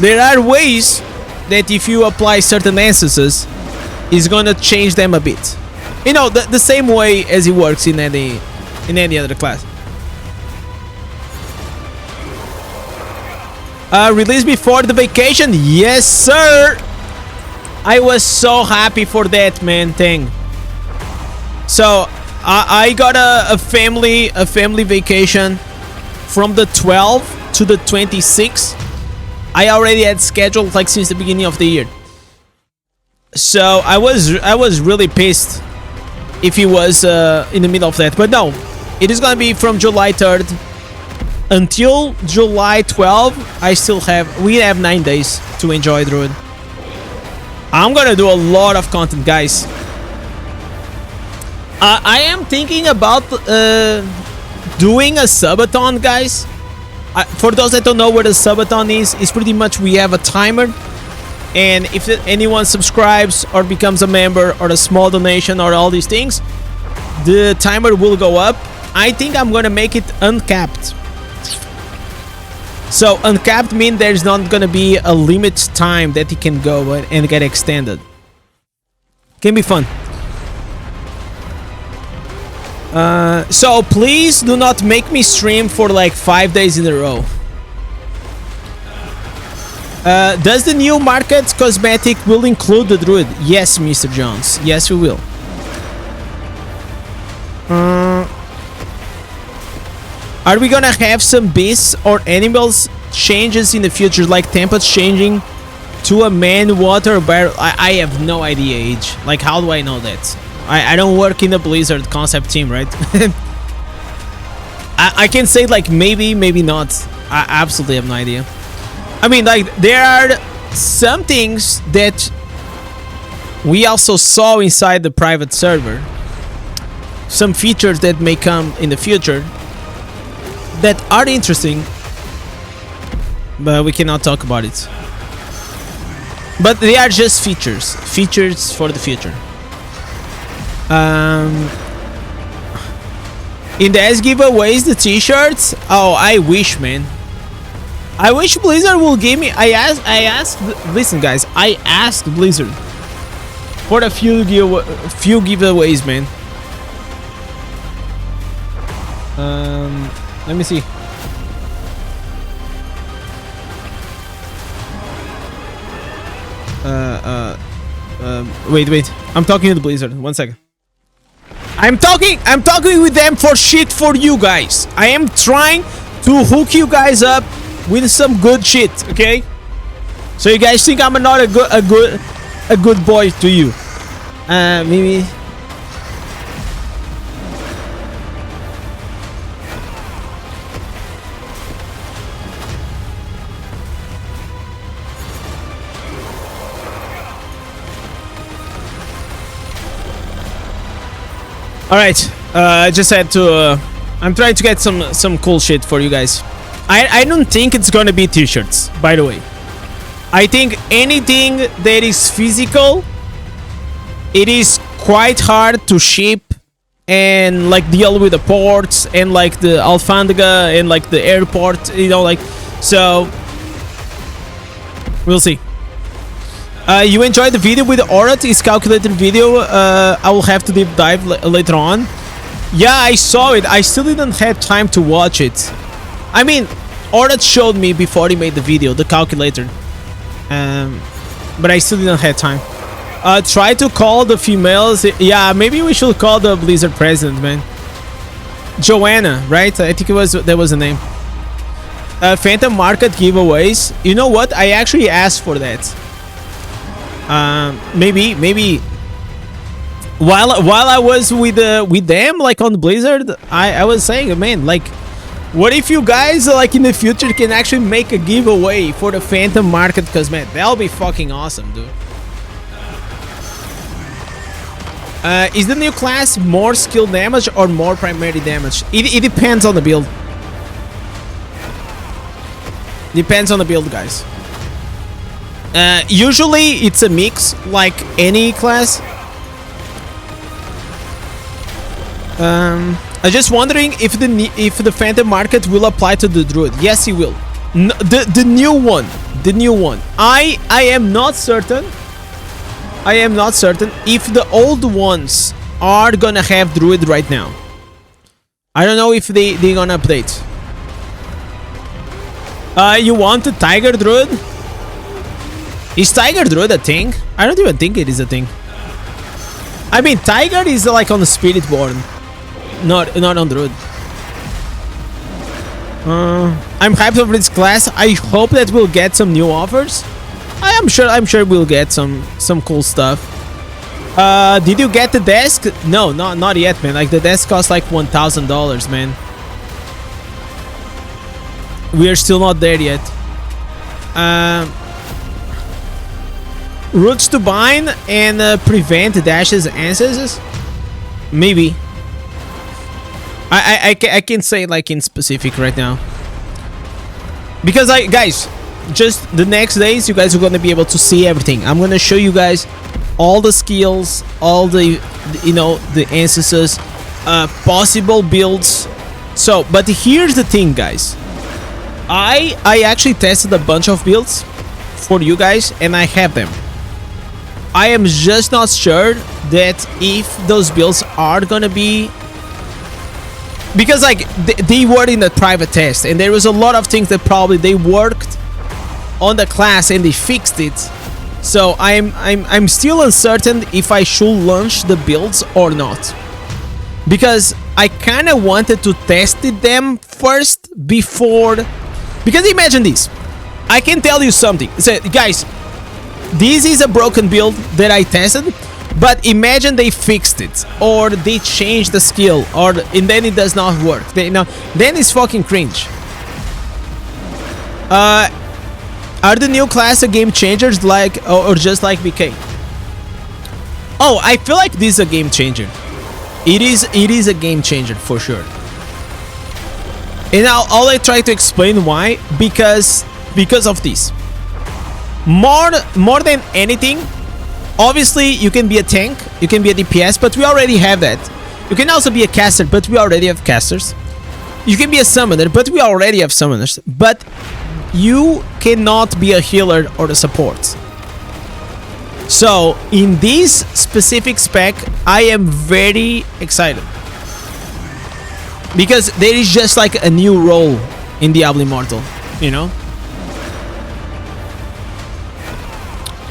There are ways that if you apply certain instances, it's gonna change them a bit. You know, the same way as it works in any other class. Release before the vacation? Yes, sir! I was so happy for that, man, thing. So, I got a family vacation from the 12th to the 26th. I already had scheduled like since the beginning of the year. So I was really pissed if it was in the middle of that, but no, it is gonna be from July 3rd until July 12th. We have 9 days to enjoy Druid. I'm gonna do a lot of content, guys. I am thinking about doing a subathon, guys. For those that don't know what a subathon is, it's pretty much we have a timer, and if anyone subscribes or becomes a member or a small donation or all these things, the timer will go up. I think I'm gonna make it uncapped. So uncapped means there's not gonna be a limit time that it can go and get extended. Can be fun. So please do not make me stream for like 5 days in a row. Does the new market cosmetic will include the druid? Yes, Mr. Jones. Yes, we will. Are we gonna have some beasts or animals changes in the future, like tempest changing to a man water barrel? I have no idea, Age. Like, how do I know that? I don't work in the Blizzard concept team, right? I can say like maybe, maybe not. I absolutely have no idea. I mean, like, there are some things that we also saw inside the private server. Some features that may come in the future that are interesting, but we cannot talk about it. But they are just features. Features for the future. Indez giveaways the t-shirts. Oh, I wish, man. I wish Blizzard will give me. I asked. Listen, guys. I asked Blizzard for a few giveaways, man. Let me see. Wait. I'm talking to the Blizzard. 1 second. I'm talking with them for shit for you guys. I am trying to hook you guys up with some good shit, okay? So you guys think I'm not a good boy to you. Maybe. All right, I just had to I'm trying to get some cool shit for you guys. I don't think it's gonna be t-shirts, by the way. I think anything that is physical, it is quite hard to ship and like deal with the ports and like the alfandega and like the airport, you know, like, so we'll see. You enjoyed the video with Orat? Is calculated video. I will have to deep dive later on. Yeah, I saw it. I still didn't have time to watch it. I mean, Orat showed me before he made the video, the calculator. But I still didn't have time. Try to call the females. Yeah, maybe we should call the Blizzard president, man. Joanna, right? I think that was the name. Phantom Market giveaways. You know what? I actually asked for that. Maybe while I was with them, like on Blizzard, I was saying, man, like, what if you guys like in the future can actually make a giveaway for the Phantom Market? Because man, that'll be fucking awesome, dude. Is the new class more skill damage or more primary damage? It depends on the build. Depends on the build, guys. Usually it's a mix, like any class. I'm just wondering if the Phantom Market will apply to the Druid. Yes, it will. The new one. The new one. I am not certain. I am not certain if the old ones are gonna have Druid right now. I don't know if they're gonna update. You want a Tiger Druid? Is Tiger Druid a thing? I don't even think it is a thing. I mean, Tiger is like on the Spiritborn, not on Druid. I'm hyped over this class. I hope that we'll get some new offers. I'm sure we'll get some cool stuff. Did you get the desk? No, not yet, man. Like the desk costs like $1,000, man. We are still not there yet. Routes to bind and prevent dashes ancestors? Maybe. I can't say like in specific right now. Because guys, just the next days you guys are gonna be able to see everything. I'm gonna show you guys all the skills, all the you know, the ancestors, possible builds. So, but here's the thing, guys. I actually tested a bunch of builds for you guys and I have them. I am just not sure that if those builds are gonna be, because like they were in the private test and there was a lot of things that probably they worked on the class and they fixed it. So I'm still uncertain if I should launch the builds or not, because I kind of wanted to test them first before. Because imagine this, I can tell you something. So guys, this is a broken build that I tested, but imagine they fixed it or they changed the skill, and then it does not work. Then it's fucking cringe. Are the new class a game changers, like or just like BK? Oh, I feel like this is a game changer. It is a game changer for sure. And I'll try to explain why. Because of this. More than anything, obviously you can be a tank, you can be a DPS, but we already have that. You can also be a caster, but we already have casters. You can be a summoner, but we already have summoners. But you cannot be a healer or a support. So in this specific spec, I am very excited, because there is just like a new role in Diablo Immortal, you know.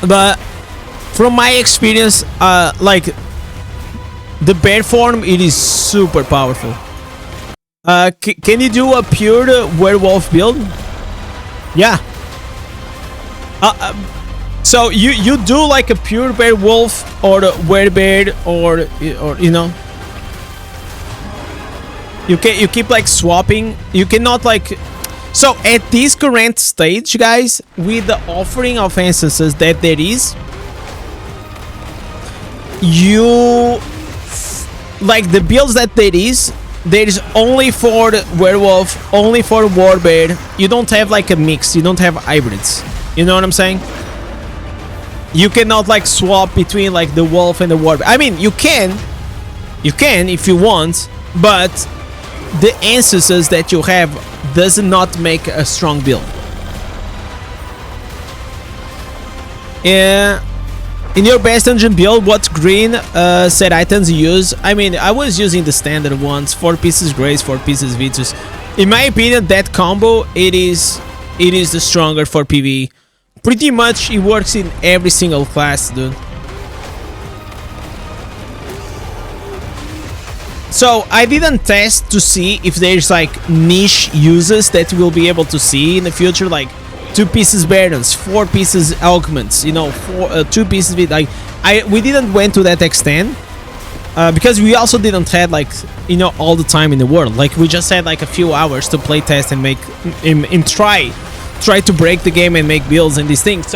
But from my experience, like the bear form, it is super powerful. Can you do a pure werewolf build? Yeah. So you do like a pure werewolf or a werebear or you know. You keep like swapping. You cannot like. So at this current stage, guys, with the offering of instances that there is, you like the builds that there is, there is only for werewolf, only for warbird. You don't have like a mix. You don't have hybrids. You know what I'm saying? You cannot like swap between like the wolf and the warbird. I mean, you can if you want, but the instances that you have does not make a strong build. In your best dungeon build, what green set items you use? I mean, I was using the standard ones: 4 pieces Grace, 4 pieces Vitus. In my opinion, that combo it is the stronger for PvE. Pretty much, it works in every single class, dude. So I didn't test to see if there's like niche uses that we'll be able to see in the future, like 2 pieces Barons, 4 pieces Augments, you know, 2 pieces with like we didn't went to that extent because we also didn't have like, you know, all the time in the world. Like we just had like a few hours to play test and make and try to break the game and make builds and these things.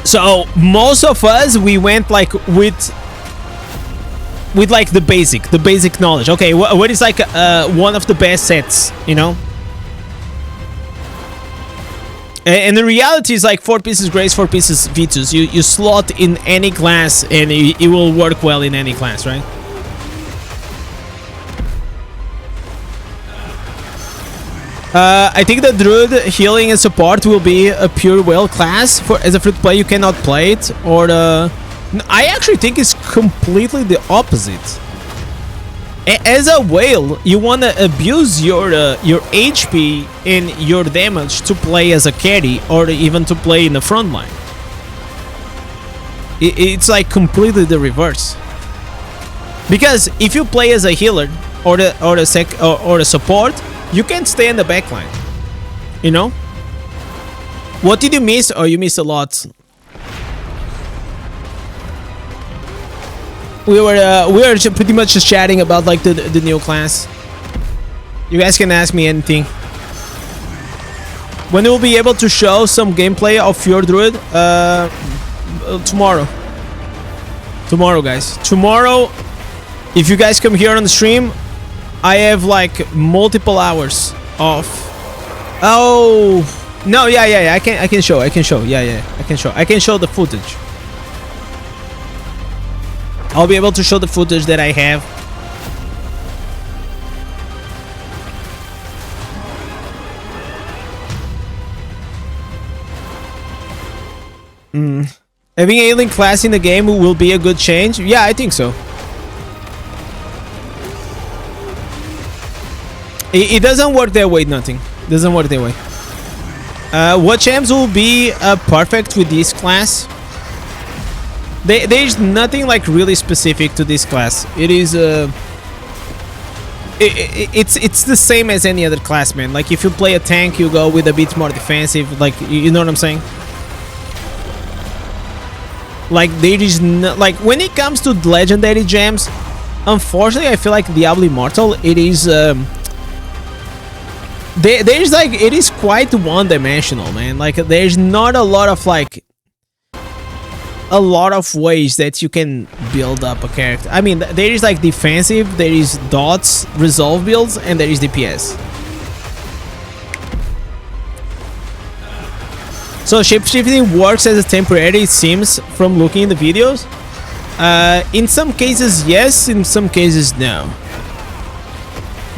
So most of us we went like with like the basic knowledge. Okay, what is like one of the best sets, you know? And the reality is like 4 pieces Grace, 4 pieces Vitus. You slot in any class and it will work well in any class, right? I think the Druid healing and support will be a pure whale class. As a free to play, you cannot play it. Or I actually think it's completely the opposite. As a whale, you want to abuse your HP and your damage to play as a carry or even to play in the front line. It's like completely the reverse. Because if you play as a healer or the support, you can stay in the back line. You know? What did you miss? Oh, you missed a lot. We were pretty much just chatting about like the new class. You guys can ask me anything. When we'll be able to show some gameplay of Fjord Druid? Tomorrow. Tomorrow, guys. Tomorrow, if you guys come here on the stream, I have like multiple hours of. Oh no! Yeah. I can show. Yeah. I can show the footage. I'll be able to show the footage that I have. Having alien class in the game will be a good change. Yeah, I think so. It doesn't work that way, nothing. Doesn't work that way. What champs will be perfect with this class? There's nothing like really specific to this class. It is it's the same as any other class, man. Like if you play a tank, you go with a bit more defensive. Like you know what I'm saying? Like there is no, like when it comes to legendary gems, unfortunately, I feel like Diablo Immortal, it is there's like it is quite one-dimensional, man. Like there's not a lot of like ways that you can build up a character. I mean, there is like defensive, there is dots, resolve builds, and there is DPS. So shapeshifting works as a temporary, it seems, from looking in the videos. In some cases, yes. In some cases, no.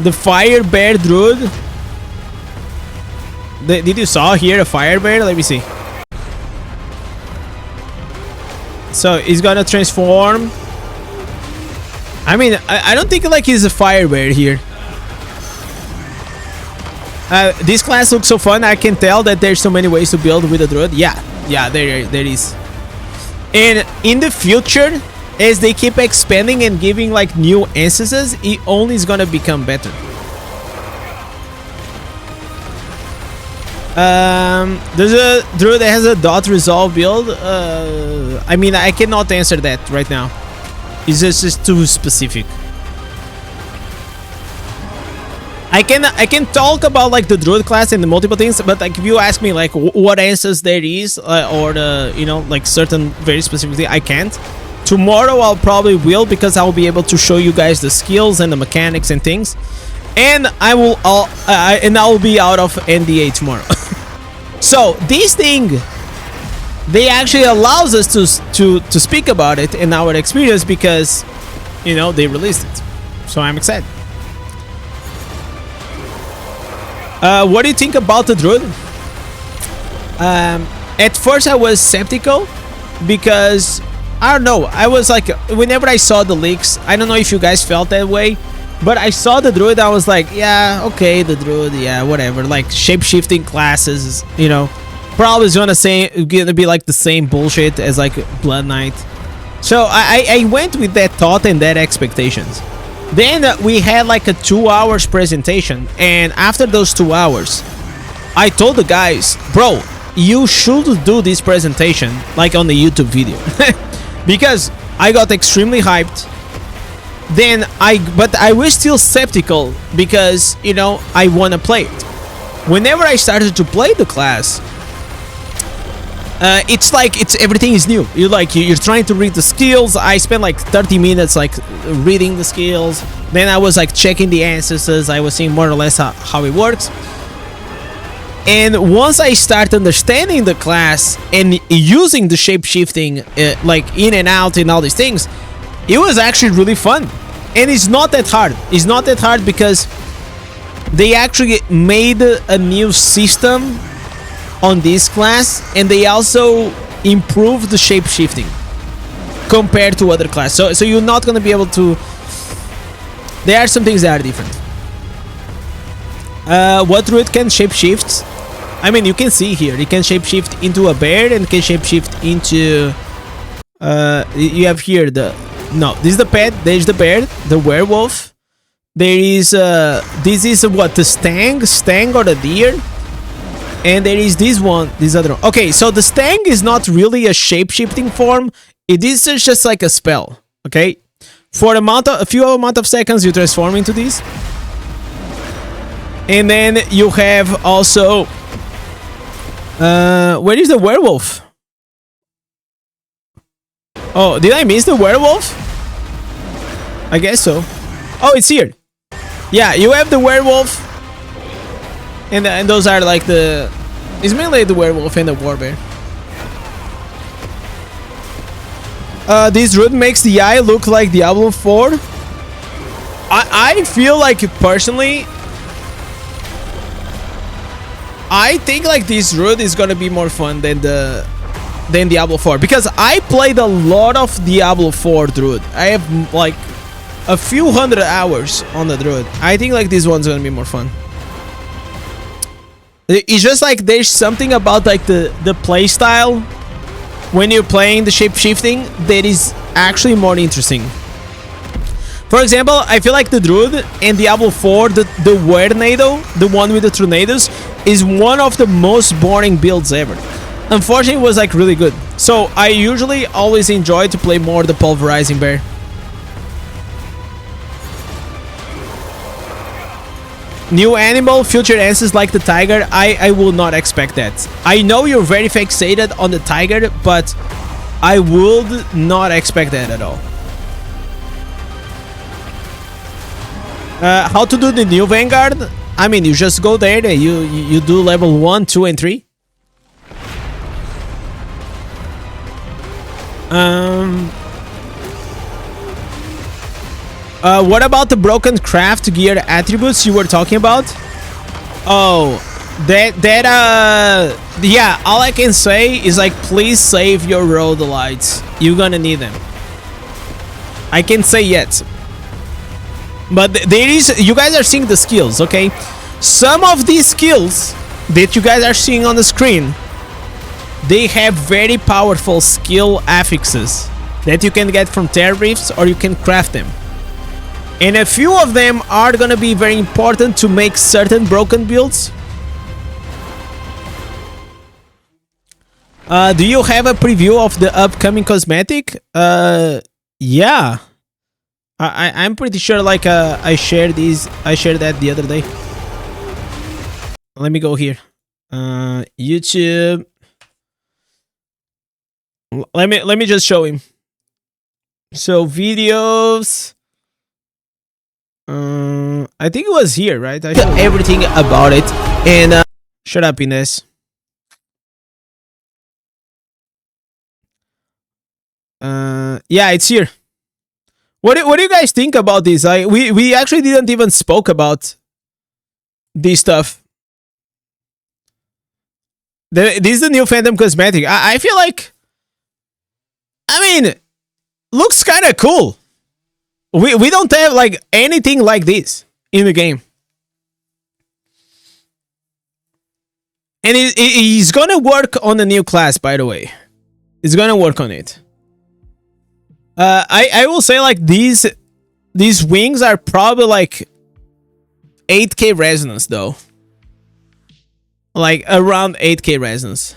The Fire Bear Druid. Did you saw here a Fire Bear? Let me see. So he's gonna transform. I mean, I don't think like he's a Fire Bear here. This class looks so fun. I can tell that there's so many ways to build with a Druid. Yeah, there is. And in the future, as they keep expanding and giving like new instances, it only is gonna become better. There's a Druid that has a dot resolve build. I mean, I cannot answer that right now. It's just too specific. I can talk about like the Druid class and the multiple things, but like if you ask me like what answers there is or the, you know, like certain very specifically, I can't. Tomorrow I'll probably will, because I'll be able to show you guys the skills and the mechanics and things. And I will be out of NDA tomorrow. So this thing, they actually allows us to speak about it in our experience, because, you know, they released it. So I'm excited. What do you think about the Druid? At first I was skeptical, because I don't know, I was like, whenever I saw the leaks, I don't know if you guys felt that way, but I saw the Druid, I was like, yeah, okay, the Druid, yeah, whatever, like shape-shifting classes, you know, probably is gonna be like the same bullshit as like Blood Knight. So I went with that thought and that expectations. Then we had like a 2 hours presentation, and after those 2 hours, I told the guys, bro, you should do this presentation like on the YouTube video. Because I got extremely hyped. But I was still skeptical, because, you know, I want to play it. Whenever I started to play the class, it's like everything is new. You're trying to read the skills. I spent like 30 minutes like reading the skills. Then I was like checking the ancestors. I was seeing more or less how it works. And once I start understanding the class and using the shape-shifting, like in and out and all these things, it was actually really fun. And it's not that hard. It's not that hard, because they actually made a new system on this class, and they also improved the shape-shifting compared to other classes. So you're not going to be able to... There are some things that are different. What Druid can shape-shift? I mean, you can see here, it can shapeshift into a bear, and can shapeshift into... you have here the... No, this is the pet, there's the bear, the werewolf. There is... this is what? The stang or the deer? And there is this one, this other one. Okay, so the stang is not really a shape-shifting form. It is just like a spell, okay? For a few amount of seconds, you transform into this. And then you have also... where is the werewolf? Oh, did I miss the werewolf? I guess so. Oh, it's here. Yeah, you have the werewolf. And those are like the... It's mainly the werewolf and the warbear. This Druid makes the eye look like Diablo 4. I feel like, personally, I think like this Druid is gonna be more fun than Diablo 4, because I played a lot of Diablo 4 Druid. I have like a few hundred hours on the Druid. I think like this one's gonna be more fun. It's just like there's something about like the play style when you're playing the shape-shifting that is actually more interesting. For example, I feel like the Druid in Diablo 4, the Wernado, the one with the tornadoes, is one of the most boring builds ever. Unfortunately, it was like really good. So I usually always enjoy to play more the Pulverizing Bear. New animal, future answers like the tiger. I will not expect that. I know you're very fixated on the tiger, but I would not expect that at all. How to do the new Vanguard? I mean, you just go there, you do level 1, 2, and 3. What about the broken craft gear attributes you were talking about? Oh, yeah, all I can say is like, please save your Rhodolites. You're gonna need them. I can't say yet. But there is, you guys are seeing the skills, okay? Some of these skills that you guys are seeing on the screen, they have very powerful skill affixes that you can get from Terra Rifts, or you can craft them. And a few of them are gonna be very important to make certain broken builds. Do you have a preview of the upcoming cosmetic? Yeah. I'm pretty sure like I shared that the other day. Let me go here. YouTube. Let me just show him. So videos. I think it was here, right? I know everything about it. And shut up, Indez. Yeah, it's here. What do you guys think about this? We actually didn't even spoke about this stuff. This is the new Phantom cosmetic. I feel like, I mean, looks kind of cool. We don't have like anything like this in the game. And he's gonna work on the new class, by the way. He's gonna work on it. I will say like these wings are probably like 8K resonance though. Like around 8K resonance.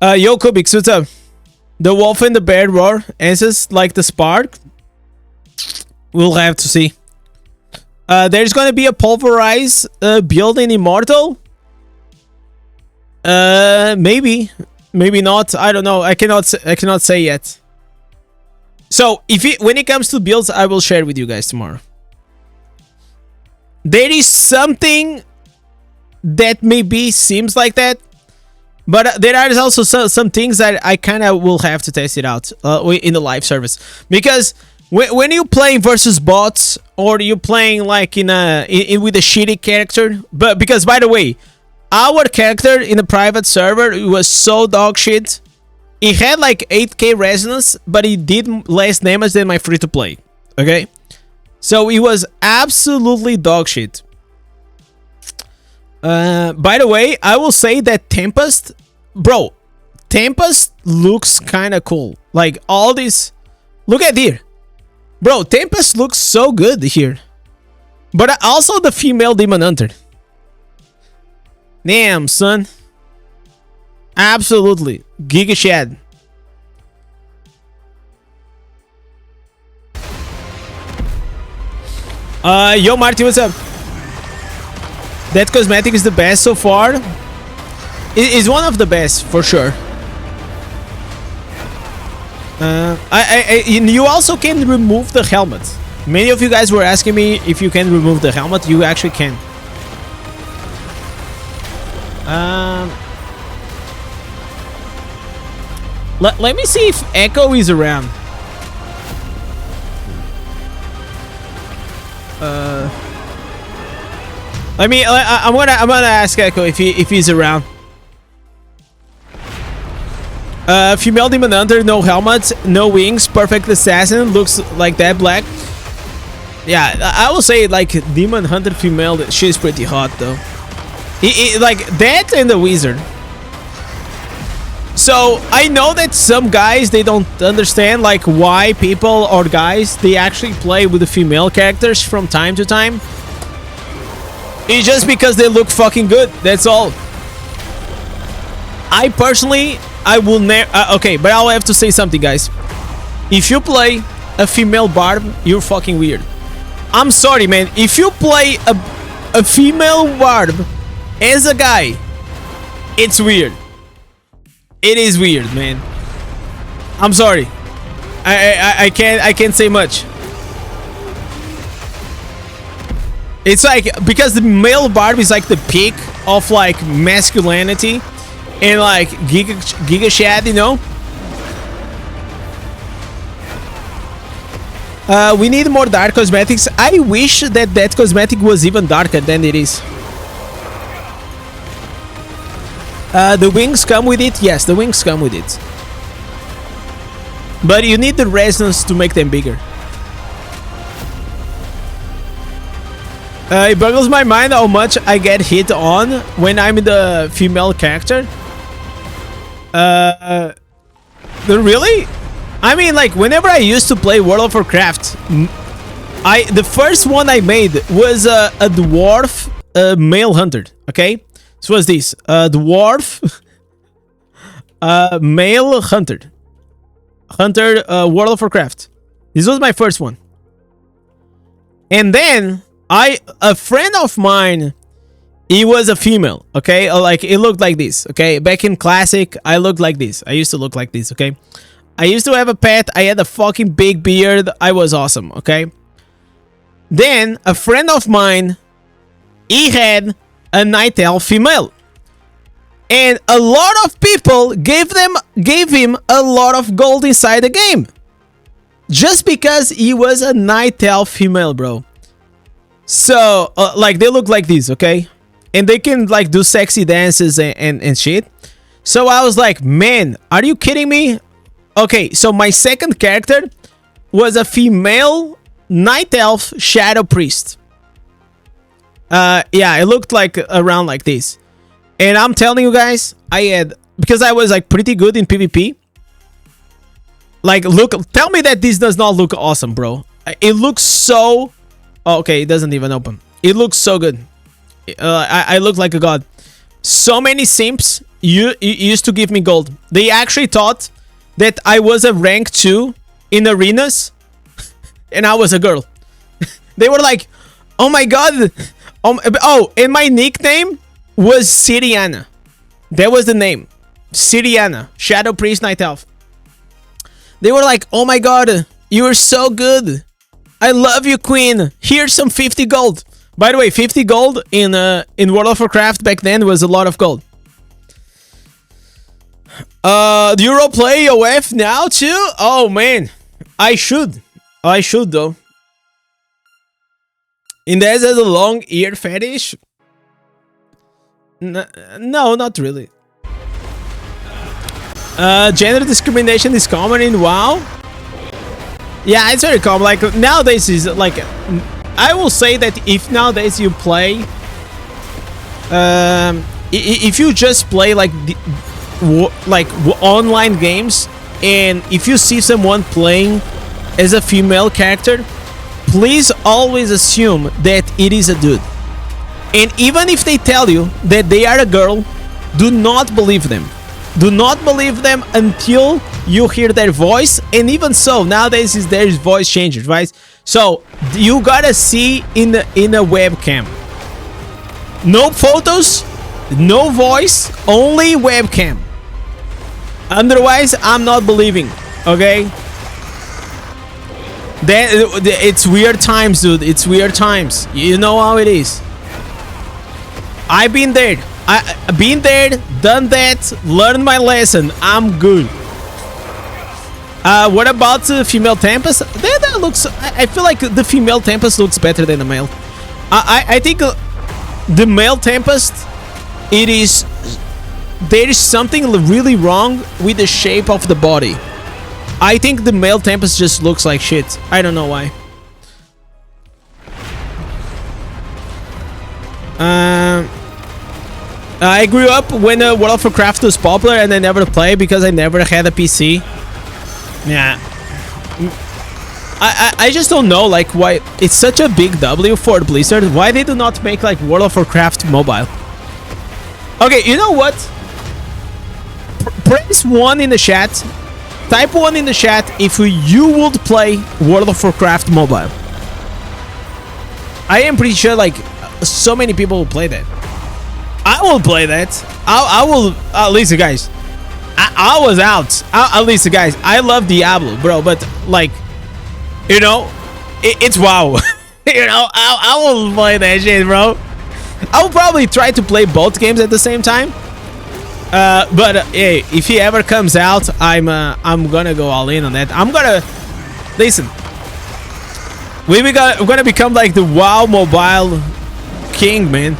Yo Kubik, what's up? The wolf and the bear roar answers like the spark. We'll have to see. There's gonna be a pulverize build in Immortal. Maybe not. I don't know. I cannot say yet. So when it comes to builds, I will share with you guys tomorrow. There is something that maybe seems like that, but there are also some things that I kind of will have to test it out in the live service, because when you playing versus bots or you playing like with a shitty character, because by the way, our character in the private server was so dog shit. He had like 8K resonance, but he did less damage than my free-to-play. Okay? So he was absolutely dog shit. By the way, I will say that Tempest... Bro, Tempest looks kind of cool. Like, all these... Look at here. Bro, Tempest looks so good here. But also the female Demon Hunter. Damn, son. Absolutely. Giga Shad. Yo, Marty, what's up? That cosmetic is the best so far. It is one of the best, for sure. You also can remove the helmet. Many of you guys were asking me if you can remove the helmet. You actually can. Let me see if Echo is around. I'm gonna ask Echo if he's around. Female Demon Hunter, no helmet, no wings, perfect assassin, looks like that black. Yeah, I will say like Demon Hunter female, she's pretty hot though. Like that and the wizard. So I know that some guys, they don't understand like why people or guys, they actually play with the female characters from time to time. It's just because they look fucking good, that's all. I personally, I will never... okay, but I'll have to say something, guys. If you play a female barb, you're fucking weird. I'm sorry, man. If you play a female barb as a guy, it's weird. It is weird, man. I'm sorry. I can't say much. It's like, because the male barb is like the peak of like masculinity and like giga shad, you know. We need more dark cosmetics. I wish that cosmetic was even darker than it is. The wings come with it? Yes, the wings come with it. But you need the resonance to make them bigger. It boggles my mind how much I get hit on when I'm the female character. Really? I mean, like, whenever I used to play World of Warcraft, the first one I made was a dwarf male hunter, okay? So what's this? Dwarf male hunter. World of Warcraft. This was my first one. And then a friend of mine, It was a female, okay? Like, it looked like this, okay? Back in Classic, I looked like this. I used to look like this, okay? I used to have a pet. I had a fucking big beard. I was awesome, okay? Then, a friend of mine, he had a night elf female. And a lot of people gave him a lot of gold inside the game. Just because he was a night elf female, bro. So, like, they look like this, okay? And they can, like, do sexy dances and shit. So I was like, man, are you kidding me? Okay, so my second character was a female night elf shadow priest. Yeah, it looked like around like this. And I'm telling you guys, I had... Because I was, like, pretty good in PvP. Like, look... Tell me that this does not look awesome, bro. It looks so... Oh, okay, it doesn't even open. It looks so good. I look like a god. So many simps used to give me gold. They actually thought that I was a rank 2 in arenas and I was a girl. They were like, oh my god. Oh, and my nickname was Siriana. That was the name. Siriana, Shadow Priest Night Elf. They were like, oh my god, you are so good. I love you, queen. Here's some 50 gold. By the way, 50 gold in World of Warcraft back then was a lot of gold. Do you roleplay OF now too? Oh man, I should though. Indez has a long ear fetish. No, not really. Gender discrimination is common in WoW. Yeah, it's very common. Like nowadays is like. I will say that if nowadays you play, if you just play like online games, and if you see someone playing as a female character, please always assume that it is a dude. And even if they tell you that they are a girl, do not believe them. Do not believe them until you hear their voice. And even so, nowadays is their voice changes, right? So you gotta see in a webcam. No photos, no voice, only webcam. Otherwise, I'm not believing. Okay. Then it's weird times, dude. It's weird times. You know how it is. I've been there. I've been there, done that, learned my lesson. I'm good. What about the female Tempest? That looks... I feel like the female Tempest looks better than the male. I think the male Tempest, it is... There is something really wrong with the shape of the body. I think the male Tempest just looks like shit. I don't know why. I grew up when World of Warcraft was popular and I never played because I never had a PC. Yeah. I just don't know like why it's such a big W for Blizzard. Why they do not make like World of Warcraft mobile? Okay, you know what? Press 1 in the chat. Type 1 in the chat if you would play World of Warcraft mobile. I am pretty sure like so many people will play that. I will play that. I will. Listen, guys. I was out. Listen, guys. I love Diablo, bro. But like, you know, it's WoW. You know, I will play that shit, bro. I will probably try to play both games at the same time. But hey, if he ever comes out, I'm gonna go all in on that. I'm gonna listen. We're gonna become like the WoW mobile king, man.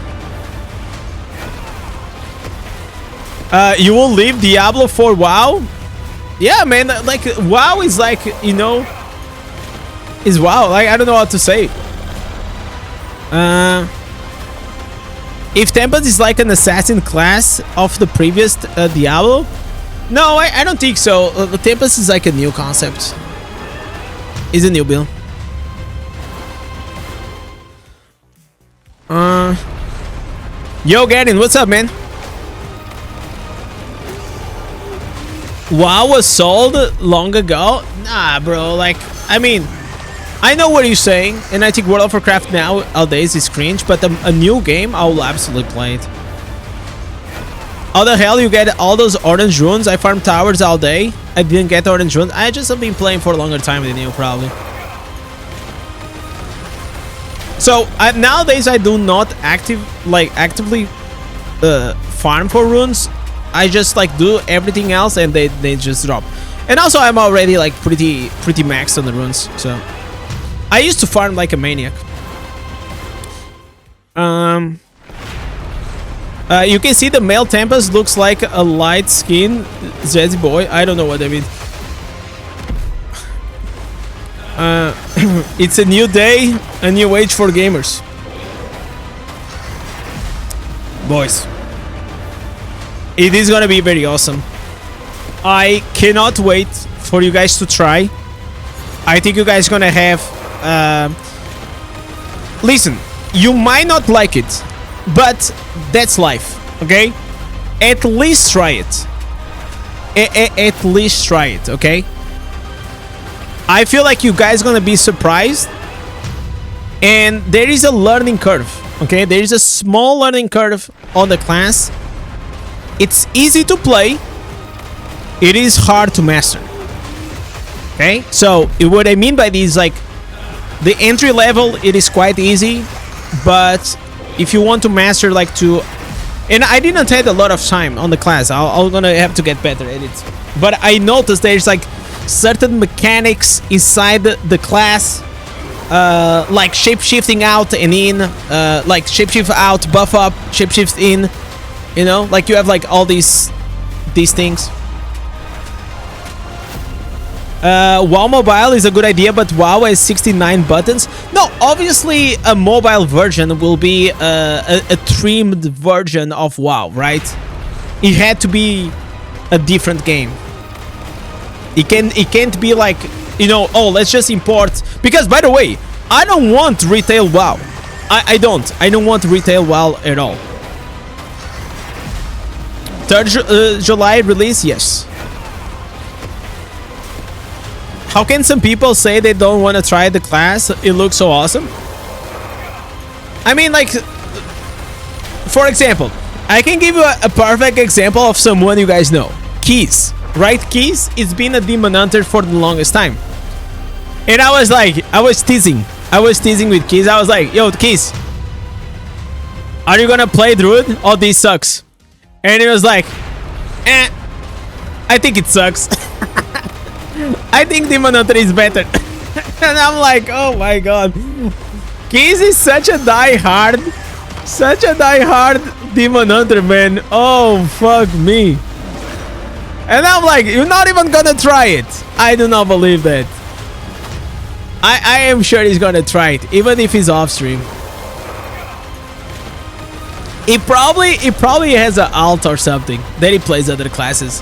You will leave Diablo for WoW? Yeah, man. Like WoW is like, you know, is WoW. Like I don't know what to say. If Tempest is like an assassin class of the previous Diablo, no, I don't think so. Tempest is like a new concept. It's a new build. Yo, Gadin, what's up, man? WoW was sold long ago? Nah, bro. Like, I mean, I know what you're saying, and I think World of Warcraft nowadays is cringe, but a new game, I will absolutely play it. How the hell you get all those orange runes? I farmed towers all day. I didn't get orange runes. I just have been playing for a longer time than you, probably. So nowadays I do not actively farm for runes. I just like do everything else, and they just drop. And also I'm already like pretty maxed on the runes. So I used to farm like a maniac. You can see the male Tempest looks like a light skin Zeddy boy. I don't know what that means. It's a new day, a new age for gamers. Boys, it is gonna be very awesome. I cannot wait for you guys to try. I think you guys gonna have... listen, you might not like it, but that's life, okay? At least try it. At least try it, okay? I feel like you guys gonna be surprised. And there is a learning curve, okay? There is a small learning curve on the class. It's easy to play. It is hard to master. Okay? So, what I mean by this is like, the entry level, it is quite easy. But if you want to master like to... And I didn't have a lot of time on the class. I'm gonna have to get better at it. But I noticed there's like certain mechanics inside the class, like shape-shifting out and in, like shape-shift out, buff up, shape-shift in, you know, like you have like all these things. WoW Mobile is a good idea, but WoW has 69 buttons. No, obviously a mobile version will be a trimmed version of WoW, right? It had to be a different game. It can't be like, you know, oh, let's just import. Because, by the way, I don't want retail WoW. I don't want retail WoW at all. 3rd July release, yes. How can some people say they don't want to try the class? It looks so awesome. I mean, like, for example, I can give you a perfect example of someone you guys know. Keys. Right, Keys? It's been a demon hunter for the longest time. And I was like, I was teasing with Keys. I was like, yo, Keys, are you gonna play Druid? Oh, this sucks. And he was like, I think it sucks. I think Demon Hunter is better. And I'm like, oh my god. Keys is such a die-hard Demon Hunter, man. Oh, fuck me. And I'm like, you're not even gonna try it. I do not believe that. I am sure he's gonna try it, even if he's off stream. He probably has an alt or something that he plays other classes.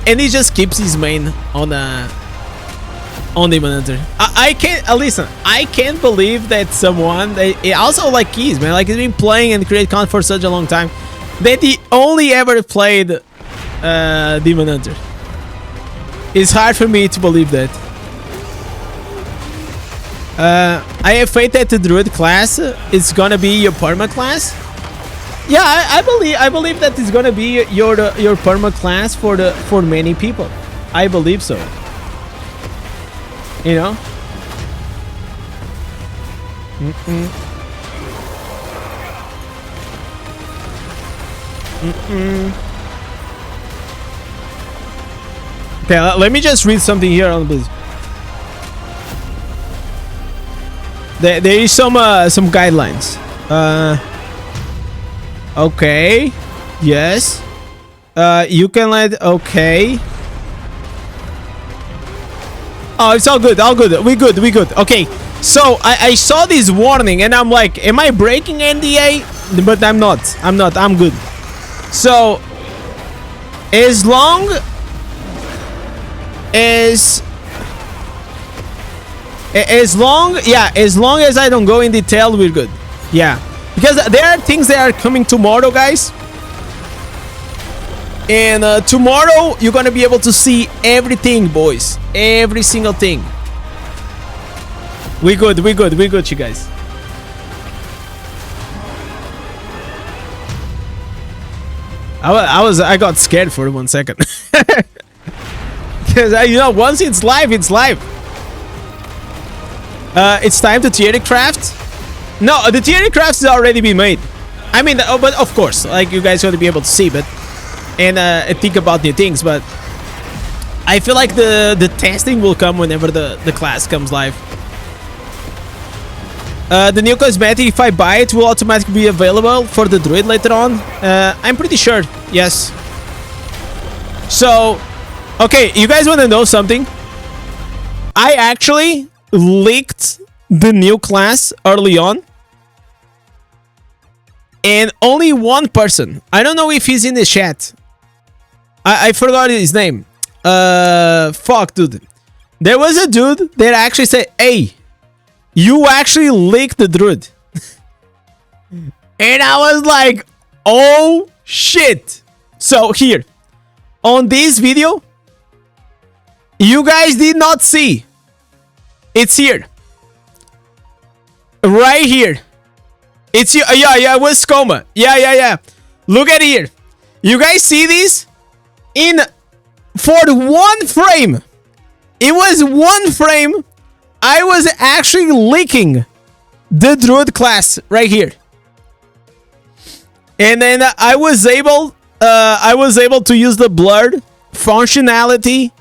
And he just keeps his main on Demon Hunter. I can't listen. I can't believe that someone also like Keys, man. Like he's been playing and create content for such a long time that he only ever played Demon Hunter. It's hard for me to believe that. I have faith that the Druid class is gonna be your perma class. Yeah, I believe that it's gonna be your perma class for many people. I believe so. You know. Okay, let me just read something here on the. There is some guidelines. Okay. Yes. You can let. Okay. Oh, it's all good. All good. We good. Okay. So I saw this warning and I'm like, am I breaking NDA? But I'm not. I'm good. So as long as I don't go in detail, we're good. Yeah. Because there are things that are coming tomorrow, guys. And tomorrow, you're going to be able to see everything, boys. Every single thing. We good, you guys. I got scared for 1 second. Because, you know, once it's live, it's live. It's time to theory craft. No, the theory craft has already been made. I mean, but of course, like, you guys ought to be able to see, but... And think about new things, but... I feel like the testing will come whenever the class comes live. The new cosmetic, if I buy it, will automatically be available for the Druid later on. I'm pretty sure, yes. So, okay, you guys want to know something? I actually leaked the new class early on. And only one person, I don't know if he's in the chat. I forgot his name. Fuck, dude. There was a dude that actually said, hey, you actually leaked the Druid. And I was like, oh shit. So here, on this video, you guys did not see. It's here. Right here. It's here. Yeah, it was Coma. Yeah. Look at here. You guys see this? For 1 frame. It was 1 frame. I was actually leaking the Druid class right here. And then I was able to use the blurred functionality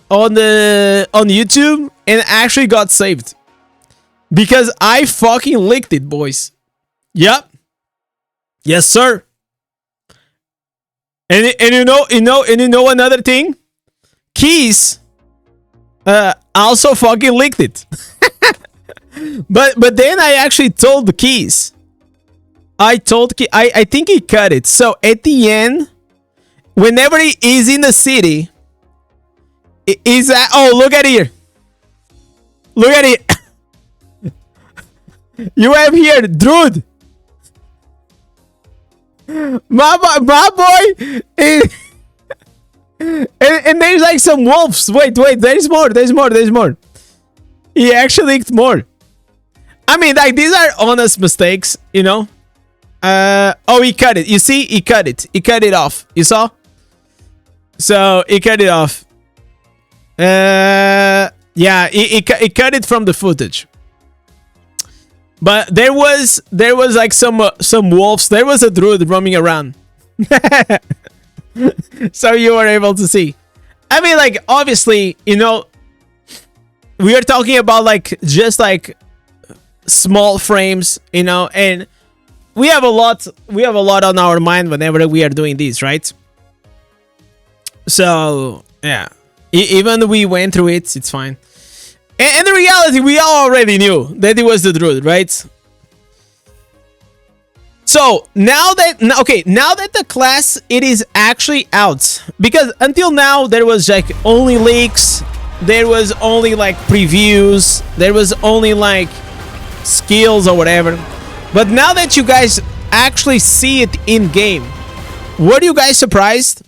on YouTube and actually got saved. Because I fucking leaked it, boys. Yep. Yes, sir. And you know another thing? Keys also fucking leaked it. but then I actually told the Keys. I think he cut it. So at the end, whenever he is in the city, is that, oh, look at here. Look at it. You have here Druid. My boy. And there's like some wolves. Wait, there's more. He actually leaked more. I mean, like, these are honest mistakes, you know. Oh, he cut it. You see, he cut it. He cut it off. You saw? So he cut it off. Yeah, he cut it from the footage. But there was like some wolves. There was a Druid roaming around. So you were able to see. I mean, like, obviously, you know, we are talking about like just like small frames, you know, and we have a lot on our mind whenever we are doing these, right? So yeah, even we went through it, it's fine. And the reality, we already knew that it was the Druid, right? So now that the class, it is actually out, because until now there was like only leaks, there was only like previews, there was only like skills or whatever. But now that you guys actually see it in game, were you guys surprised?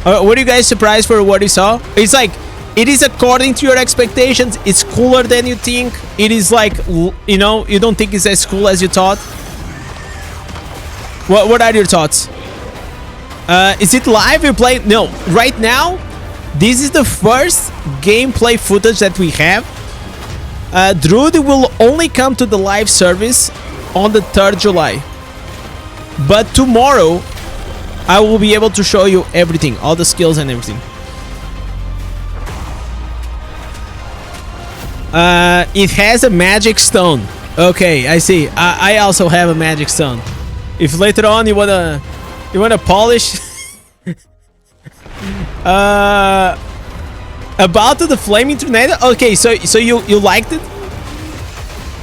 Were you guys surprised for what you saw? It's like, it is according to your expectations. It's cooler than you think. It is like, you know, you don't think it's as cool as you thought. What are your thoughts? Is it live you play? No, right now, this is the first gameplay footage that we have. Druid will only come to the live service on the 3rd July. But tomorrow, I will be able to show you everything, all the skills and everything. It has a magic stone. Okay, I see. I also have a magic stone. If later on you wanna polish about the flaming tornado. Okay, so you liked it.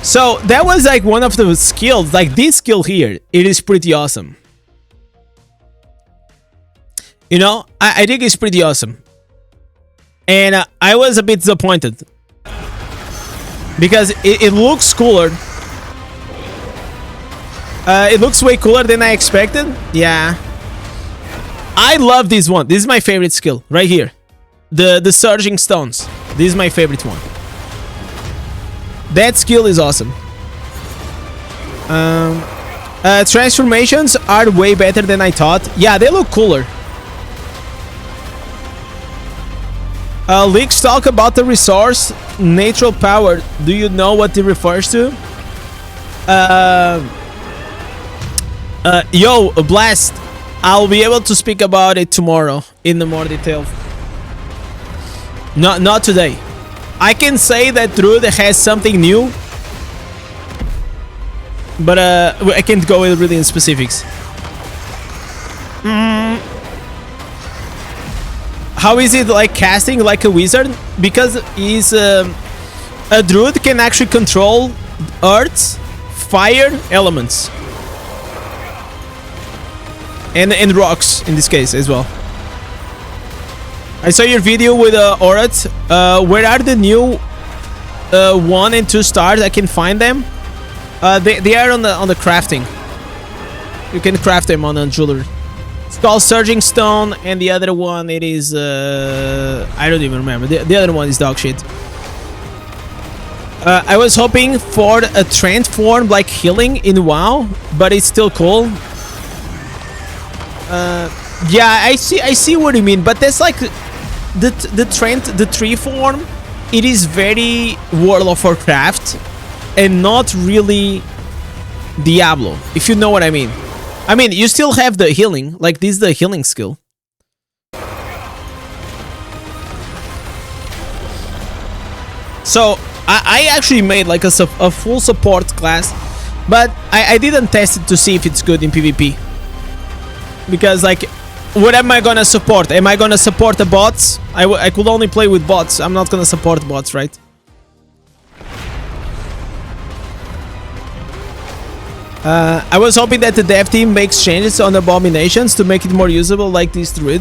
So that was like one of the skills. Like this skill here, it is pretty awesome. You know, I think it's pretty awesome. And I was a bit disappointed because it looks cooler. It looks way cooler than I expected. Yeah. I love this one. This is my favorite skill right here. The surging stones. This is my favorite one. That skill is awesome. Transformations are way better than I thought. Yeah, they look cooler. Leaks talk about the resource natural power. Do you know what it refers to? Yo, Blast. I'll be able to speak about it tomorrow in the more detail. Not today. I can say that Druid has something new, but I can't go really in specifics. How is it like casting like a wizard? Because he's a Druid can actually control earth, fire elements, and rocks in this case as well. I saw your video with Orat. Where are the new 1 and 2 stars? I can find them. They are on the crafting. You can craft them on a jewelry. It's called Surging Stone, and the other one it is I don't even remember. The other one is dog shit. I was hoping for a transform like healing in WoW, but it's still cool. Yeah, I see what you mean, but that's like the tree form. It is very World of Warcraft and not really Diablo, if you know what I mean. I mean, you still have the healing, like this is the healing skill. So I actually made like a full support class, but I didn't test it to see if it's good in PvP. Because like, what am I gonna support? Am I gonna support the bots? I could only play with bots. I'm not gonna support bots, right? I was hoping that the dev team makes changes on abominations to make it more usable, like this Druid.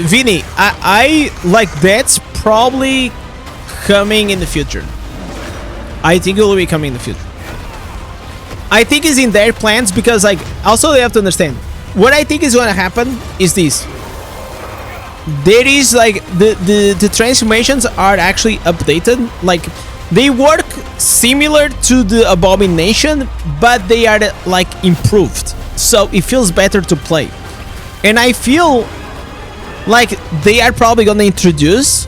Vinny, I like that's probably coming in the future. I think it will be coming in the future. I think it's in their plans because, like, also they have to understand what I think is going to happen is this. There is like the transformations are actually updated, like they work similar to the abomination, but they are like improved, so it feels better to play. And I feel like they are probably gonna introduce,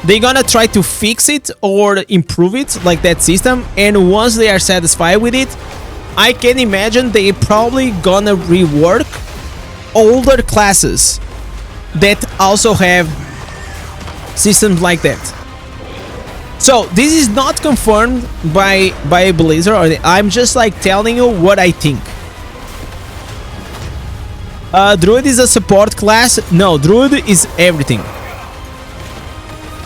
they're gonna try to fix it or improve it, like that system, and once they are satisfied with it, I can imagine they probably gonna rework older classes that also have systems like that. So this is not confirmed by Blizzard, or I'm just like telling you what I think. Druid is a support class. No, Druid is everything.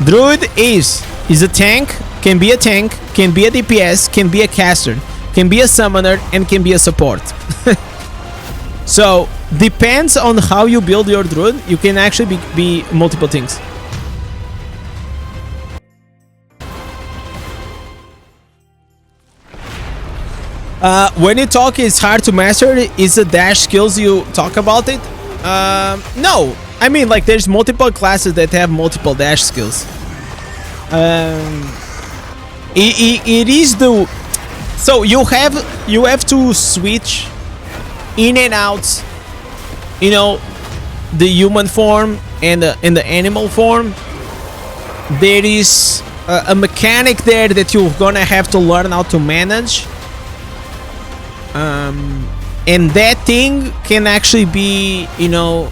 Druid is a tank, can be a tank, can be a DPS, can be a caster, can be a summoner, and can be a support. So depends on how you build your Druid. You can actually be multiple things. When you talk it's hard to master, is the dash skills you talk about it? No, I mean like there's multiple classes that have multiple dash skills. It is the, so you have to switch in and out, you know, the human form and the animal form. There is a mechanic there that you're gonna have to learn how to manage. And that thing can actually be, you know,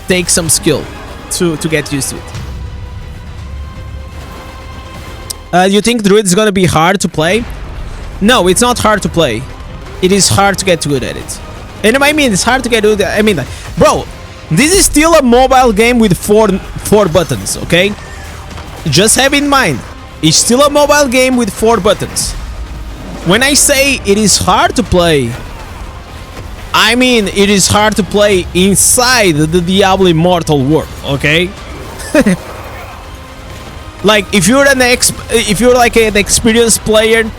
take some skill to get used to it. You think Druid is gonna be hard to play? No, it's not hard to play. It is hard to get good at it. And I mean, it's hard to get good at, I mean, like, bro, this is still a mobile game with four buttons, okay? Just have in mind, it's still a mobile game with 4 buttons. When I say it is hard to play, I mean it is hard to play inside the Diablo Immortal world, okay? Like if you're like an experienced player,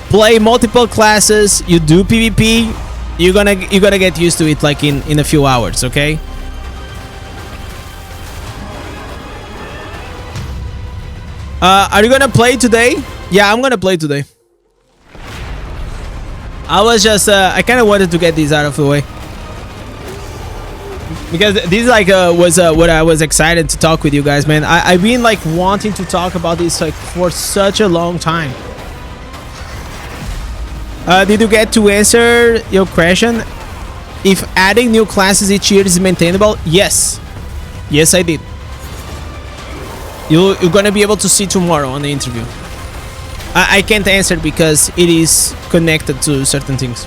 play multiple classes, you do PvP, you're gonna get used to it like in a few hours, okay? Are you gonna play today? Yeah, I'm gonna play today. I was just I kind of wanted to get these out of the way because this like was what I was excited to talk with you guys, man. I've been like wanting to talk about this like for such a long time. Did you get to answer your question? If adding new classes each year is maintainable? Yes. Yes, I did. You're gonna be able to see tomorrow on the interview. I can't answer because it is connected to certain things.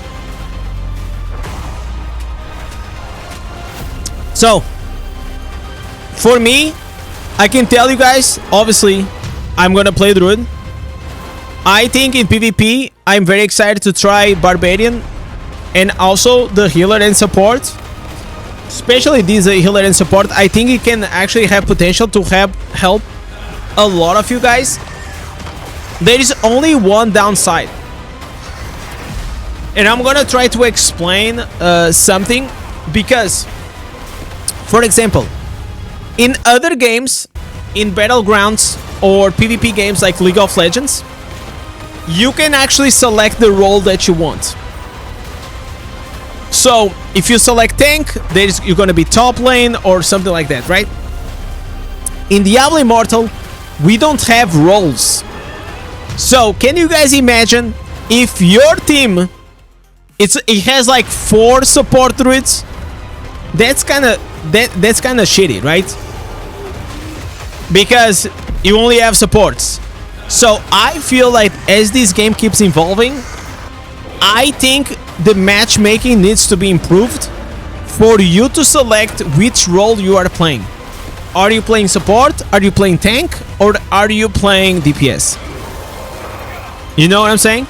So, for me, I can tell you guys, obviously, I'm gonna play Druid. I think in PvP, I'm very excited to try Barbarian and also the healer and support. Especially this healer and support. I think it can actually have potential to help a lot of you guys. There is only one downside. And I'm gonna try to explain something because, for example, in other games, in Battlegrounds or PvP games like League of Legends, you can actually select the role that you want. So if you select tank, you're gonna be top lane or something like that, right? In Diablo Immortal, we don't have roles. So can you guys imagine if your team it has like 4 support druids? That's kind of shitty, right? Because you only have supports. So I feel like as this game keeps evolving, I think the matchmaking needs to be improved for you to select which role you are playing. Are you playing support? Are you playing tank? Or are you playing DPS? You know what I'm saying?